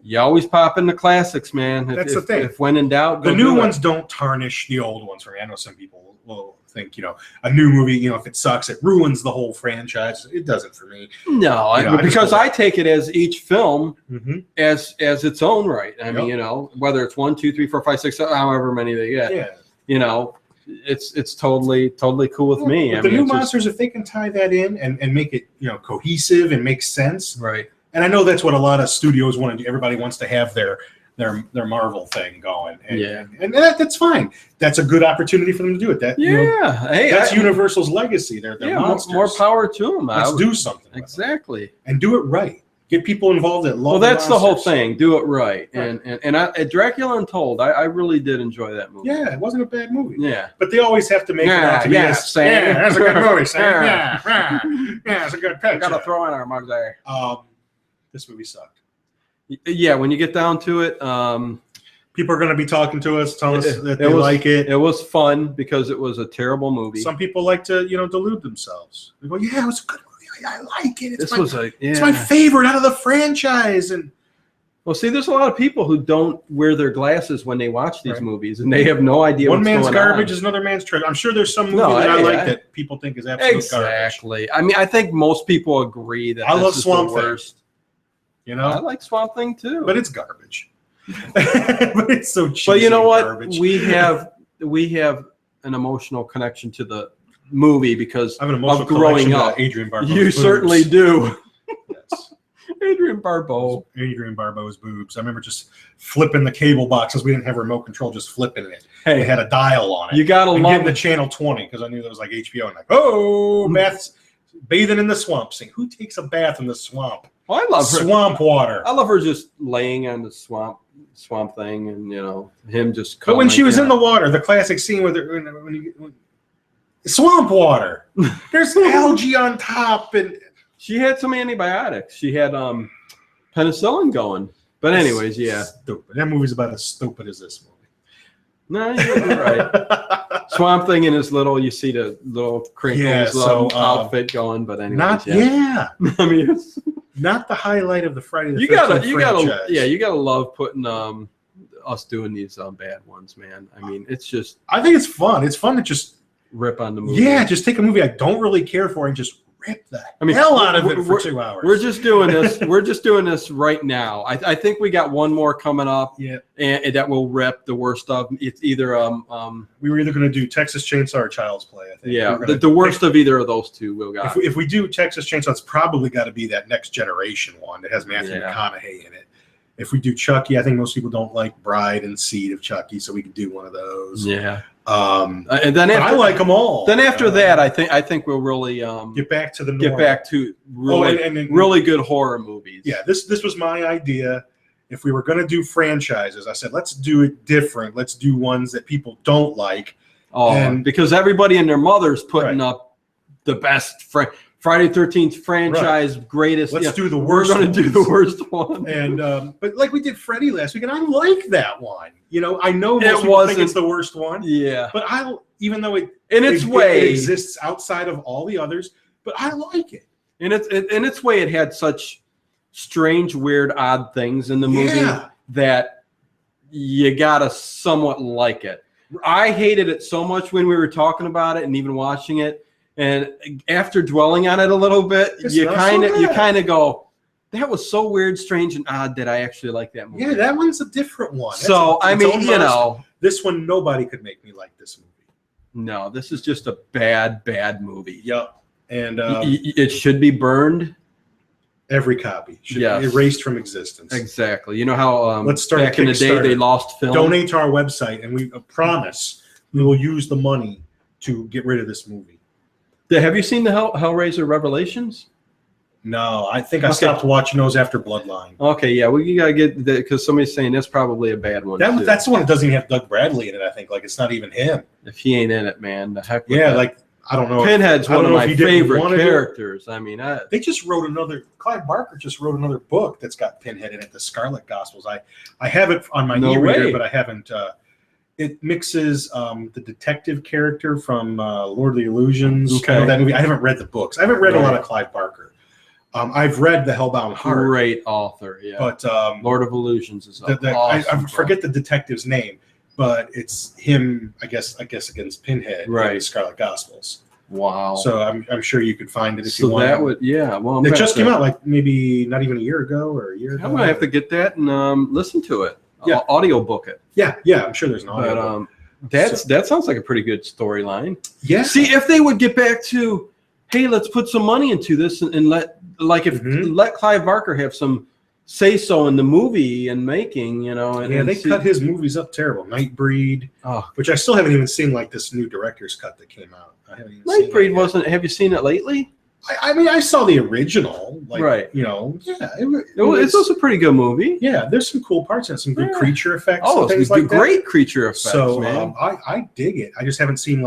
You always pop in the classics, man. That's the thing. If when in doubt, the new ones don't tarnish the old ones for me. I know some people will think a new movie, if it sucks, it ruins the whole franchise. It doesn't for me. No, because I take it as each film as its own right. I mean, whether it's 1, 2, 3, 4, 5, 6, however many they get. Yeah. It's totally cool with me. The new monsters, if they can tie that in and make it cohesive and make sense, right? And I know that's what a lot of studios want to do. Everybody wants to have their Marvel thing going, and that's fine. That's a good opportunity for them to do it. That's Universal's legacy. They're monsters. More power to them. Let's do something exactly and do it right. Get people involved that love. Well, that's the whole thing. Do it right. And Dracula Untold, I really did enjoy that movie. Yeah, it wasn't a bad movie. Yeah, but they always have to make it out to be that's a good movie, Sam. Yeah, it's a good picture. Got to throw in our mug there. This movie sucked. Yeah, when you get down to it, people are going to be talking to us, telling us that they like it. It was fun because it was a terrible movie. Some people like to, delude themselves. They go, "Yeah, it was a good movie. I like it. It's my favorite out of the franchise." And well, see, there's a lot of people who don't wear their glasses when they watch these movies, and they have no idea. One man's garbage is another man's treasure. I'm sure there's some movie that I like that people think is absolute garbage. Exactly. I mean, I think most people agree that I love is Swamp the worst. Thing. I like Swamp Thing too, but it's garbage. But it's so cheesy. But you know what? Garbage. We have an emotional connection to the movie because of growing up. Adrian Barbeau's you boobs. Certainly do. Yes. Adrian Barbeau's boobs. I remember just flipping the cable boxes. We didn't have remote control, just flipping it. Hey, it had a dial on it. You gotta love getting the channel 20 because I knew that was like HBO. And baths, bathing in the swamp. Saying, who takes a bath in the swamp? Well, I love her. Swamp water. I love her just laying on the swamp thing, and him just. But when she was in the water, the classic scene with her when swamp water. There's algae on top, and she had some antibiotics. She had penicillin going. But anyways, stupid. That movie's about as stupid as this movie. No, you're right. Swamp Thing in his little, you see the little crinkles, little outfit going, but anyway. I mean, it's not the highlight of the Friday the 13th franchise. You gotta love putting us doing these bad ones, man. I mean, it's just. I think it's fun. It's fun to just rip on the movie. Yeah, just take a movie I don't really care for and just rip the hell out of it for 2 hours. We're just doing this. We're just doing this right now. I think we got one more coming up. Yeah, and that will rip the worst of. It's either we were either going to do Texas Chainsaw or Child's Play. I think. Yeah, the worst of either of those two we'll got. If we do Texas Chainsaw, it's probably got to be that Next Generation one that has Matthew McConaughey in it. If we do Chucky, I think most people don't like Bride and Seed of Chucky, so we could do one of those. Yeah. And then after, I like them all. Then after that, I think we'll really get back to really good horror movies. Yeah, this was my idea. If we were going to do franchises, I said let's do it different. Let's do ones that people don't like. Because everybody and their mother's putting up the best Friday 13th franchise greatest. Let's do the worst. We're going to do the worst one. And but like we did Freddy last week, and I like that one. You know, I know most people think it's the worst one. Yeah. But even though it exists outside of all the others, but I like it. And in its way, it had such strange, weird, odd things in the movie that you gotta somewhat like it. I hated it so much when we were talking about it and even watching it. And after dwelling on it a little bit, you kind of go, that was so weird, strange, and odd that I actually like that movie. Yeah, that one's a different one. This one, nobody could make me like this movie. No, this is just a bad movie. Yep. And it should be burned. Every copy should be erased from existence. Exactly. You know how let's start back in the day they lost film? Donate to our website, and we promise we will use the money to get rid of this movie. Have you seen the Hellraiser Revelations? No, I think I stopped watching those after Bloodline. Okay, yeah, well, you gotta get that because somebody's saying that's probably a bad one. That's the one that doesn't even have Doug Bradley in it. I think it's not even him. If he ain't in it, man, the heck. Yeah, I don't know. Pinhead's one of my favorite characters. I mean, they just wrote Clive Barker just wrote another book that's got Pinhead in it, the Scarlet Gospels. I have it on my e-reader, but I haven't. It mixes the detective character from Lord of the Illusions. Okay. That movie. I haven't read the books. I haven't read a lot of Clive Barker. I've read The Hellbound Heart. Great author, yeah. But Lord of Illusions is awesome. I forget the detective's name, but it's him. I guess against Pinhead. Right. In Scarlet Gospels. Wow. So I'm sure you could find it if you want. So that would Well, it just came out like maybe not even a year ago or a year ago. I'm gonna have to get that and listen to it. Yeah. Audio book it. Yeah. I'm sure there's an audio. But that sounds like a pretty good storyline. Yeah. See, if they would get back to, hey, let's put some money into this and let Clive Barker have some say so in the movie and making, And they cut his movies up terrible. Nightbreed, which I still haven't even seen. Like this new director's cut that came out. I haven't even seen Nightbreed wasn't. Have you seen it lately? I mean, I saw the original, right? It's also a pretty good movie. Yeah, there's some cool parts and some good creature effects. Great creature effects. So man. I dig it. I just haven't seen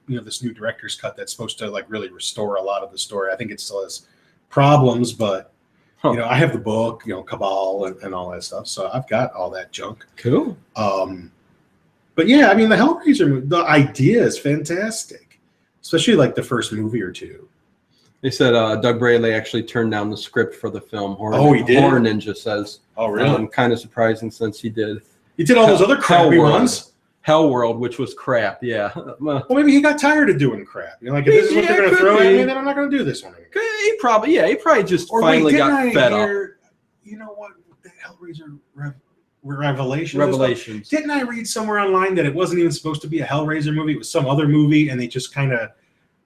this new director's cut that's supposed to really restore a lot of the story. I think it still has problems, but I have the book, Cabal and all that stuff. So I've got all that junk. Cool. But yeah, I mean, the Hellraiser, the idea is fantastic, especially the first movie or two. They said Doug Bradley actually turned down the script for the film. He did? Horror Ninja says. Oh, really? Kind of surprising since he did. He did all those other crappy ones. Hellworld, which was crap, yeah. Well, maybe he got tired of doing crap. If this is what they're going to throw at me, then I'm not going to do this one anymore. He probably just finally got fed up. You know what? The Hellraiser Revelations. Revelations. Didn't I read somewhere online that it wasn't even supposed to be a Hellraiser movie? It was some other movie, and they just kind of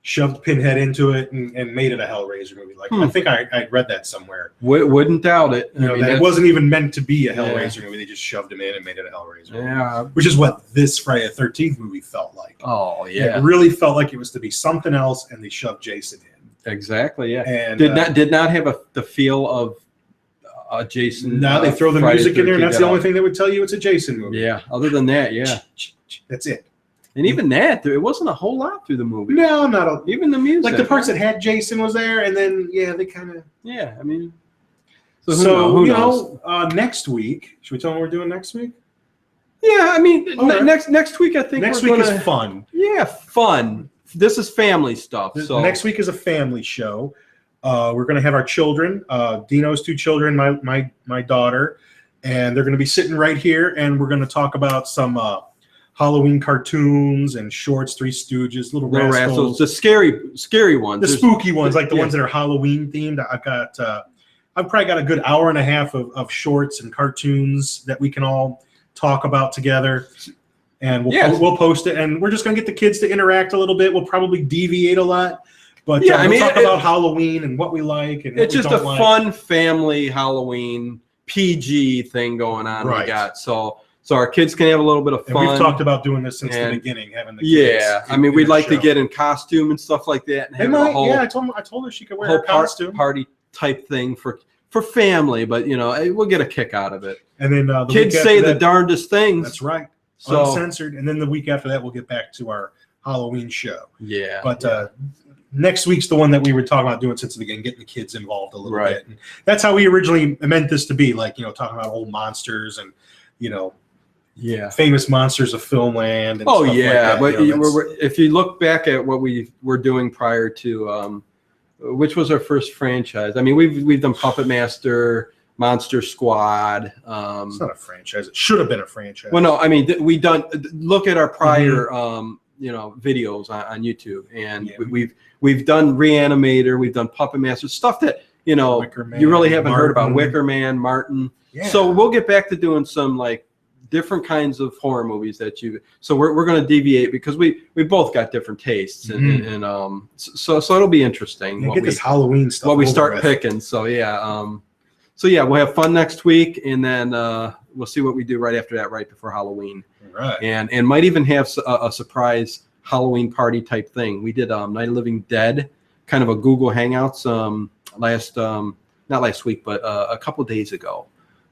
shoved Pinhead into it and made it a Hellraiser movie. I think I read that somewhere. Wouldn't doubt it. It wasn't even meant to be a Hellraiser movie. They just shoved him in and made it a Hellraiser movie. Yeah. Which is what this Friday the 13th movie felt like. Oh, yeah. It really felt like it was to be something else, and they shoved Jason in. Exactly, yeah. And did not have the feel of Jason. Now they throw the music in there, and that's the only thing that would tell you it's a Jason movie. Yeah, other than that, yeah. That's it. And even that, it wasn't a whole lot through the movie. No, not even the music. The parts that had Jason was there, and then they kind of. Yeah, I mean. So who knows? Next week, should we tell them what we're doing next week? Yeah, I mean, next week I think next week is fun. Yeah, fun. This is family stuff. So next week is a family show. We're going to have our children, Dino's 2 children, my daughter, and they're going to be sitting right here, and we're going to talk about some Halloween cartoons and shorts, Three Stooges, Little Rascals, the scary ones, the spooky ones, like the ones that are Halloween themed. I've probably got a good hour and a half of shorts and cartoons that we can all talk about together. And we'll post it, and we're just going to get the kids to interact a little bit. We'll probably deviate a lot, but we'll talk about Halloween and what we like. And it's just a fun family Halloween PG thing going on. Right. We got so our kids can have a little bit of fun. And we've talked about doing this since the beginning, having the kids. Yeah, I mean, we'd like to get in costume and stuff like that. And I told her she could wear a costume party type thing for family, but we'll get a kick out of it. And then the kids say the darndest things. That's right. So, uncensored, and then the week after that, we'll get back to our Halloween show. Yeah. But next week's the one that we were talking about doing since the beginning, getting the kids involved a little bit. And that's how we originally meant this to be, like, talking about old monsters and, famous monsters of filmland. And stuff like that. But if you look back at what we were doing prior to, which was our first franchise. I mean, we've done Puppet Master, Monster Squad. It's not a franchise. It should have been a franchise. Well, no, I mean, we done. Look at our prior, videos on YouTube, and we've done Reanimator, we've done Puppet Master, stuff that you really haven't heard about. Wicker Man, Martin. Yeah. So we'll get back to doing some like different kinds of horror movies So we're going to deviate because we both got different tastes, and so it'll be interesting. Get this Halloween stuff. What we start picking. So yeah. We'll have fun next week, and then we'll see what we do right after that, right before Halloween. Right. And might even have a surprise Halloween party type thing. We did Night of the Living Dead, kind of a Google Hangouts not last week, but a couple days ago.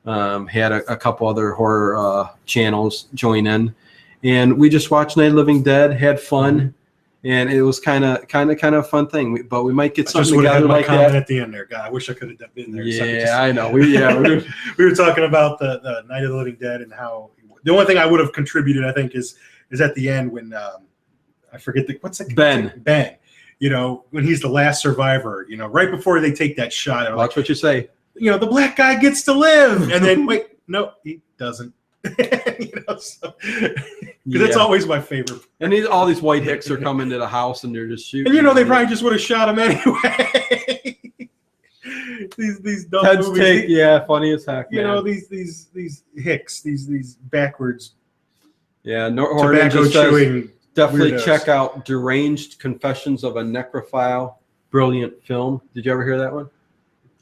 Had a couple other horror channels join in, and we just watched Night of the Living Dead, had fun. And it was kind of a fun thing, but we might get something together like that at the end there. God, I wish I could have been there. Yeah, I know. We were talking about the Night of the Living Dead and how the only thing I would have contributed, I think, is at the end when I forget what's that? Ben. When he's the last survivor. Right before they take that shot. Watch what you say. The black guy gets to live, and then wait, no, he doesn't. Because that's always my favorite. And all these white hicks are coming to the house and they're just shooting. And they probably just would have shot him anyway. these dumb Ted's movies. take, funny as heck. These hicks, these backwards. Yeah, tobacco chewing. Definitely weirdos. Check out Deranged Confessions of a Necrophile. Brilliant film. Did you ever hear that one?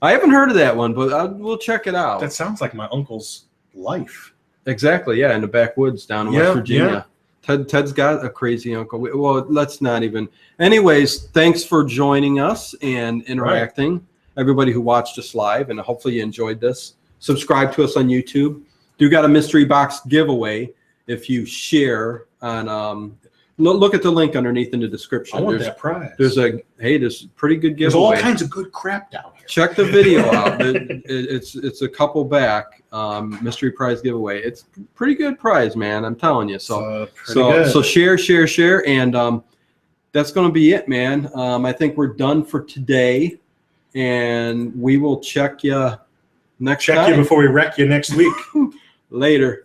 I haven't heard of that one, but we'll check it out. That sounds like my uncle's life. Exactly, in the backwoods down in West Virginia. Ted's got a crazy uncle. Well, let's not even. Anyways, thanks for joining us and interacting. Right. Everybody who watched us live, and hopefully you enjoyed this. Subscribe to us on YouTube. Do got a mystery box giveaway if you share on. Look at the link underneath in the description. I want that prize. There's a pretty good giveaway. There's all kinds of good crap down here. Check the video out. It's a couple back mystery prize giveaway. It's pretty good prize, man. I'm telling you. So share, and that's going to be it, man. I think we're done for today, and we will check you next time. Check you before we wreck you next week. Later.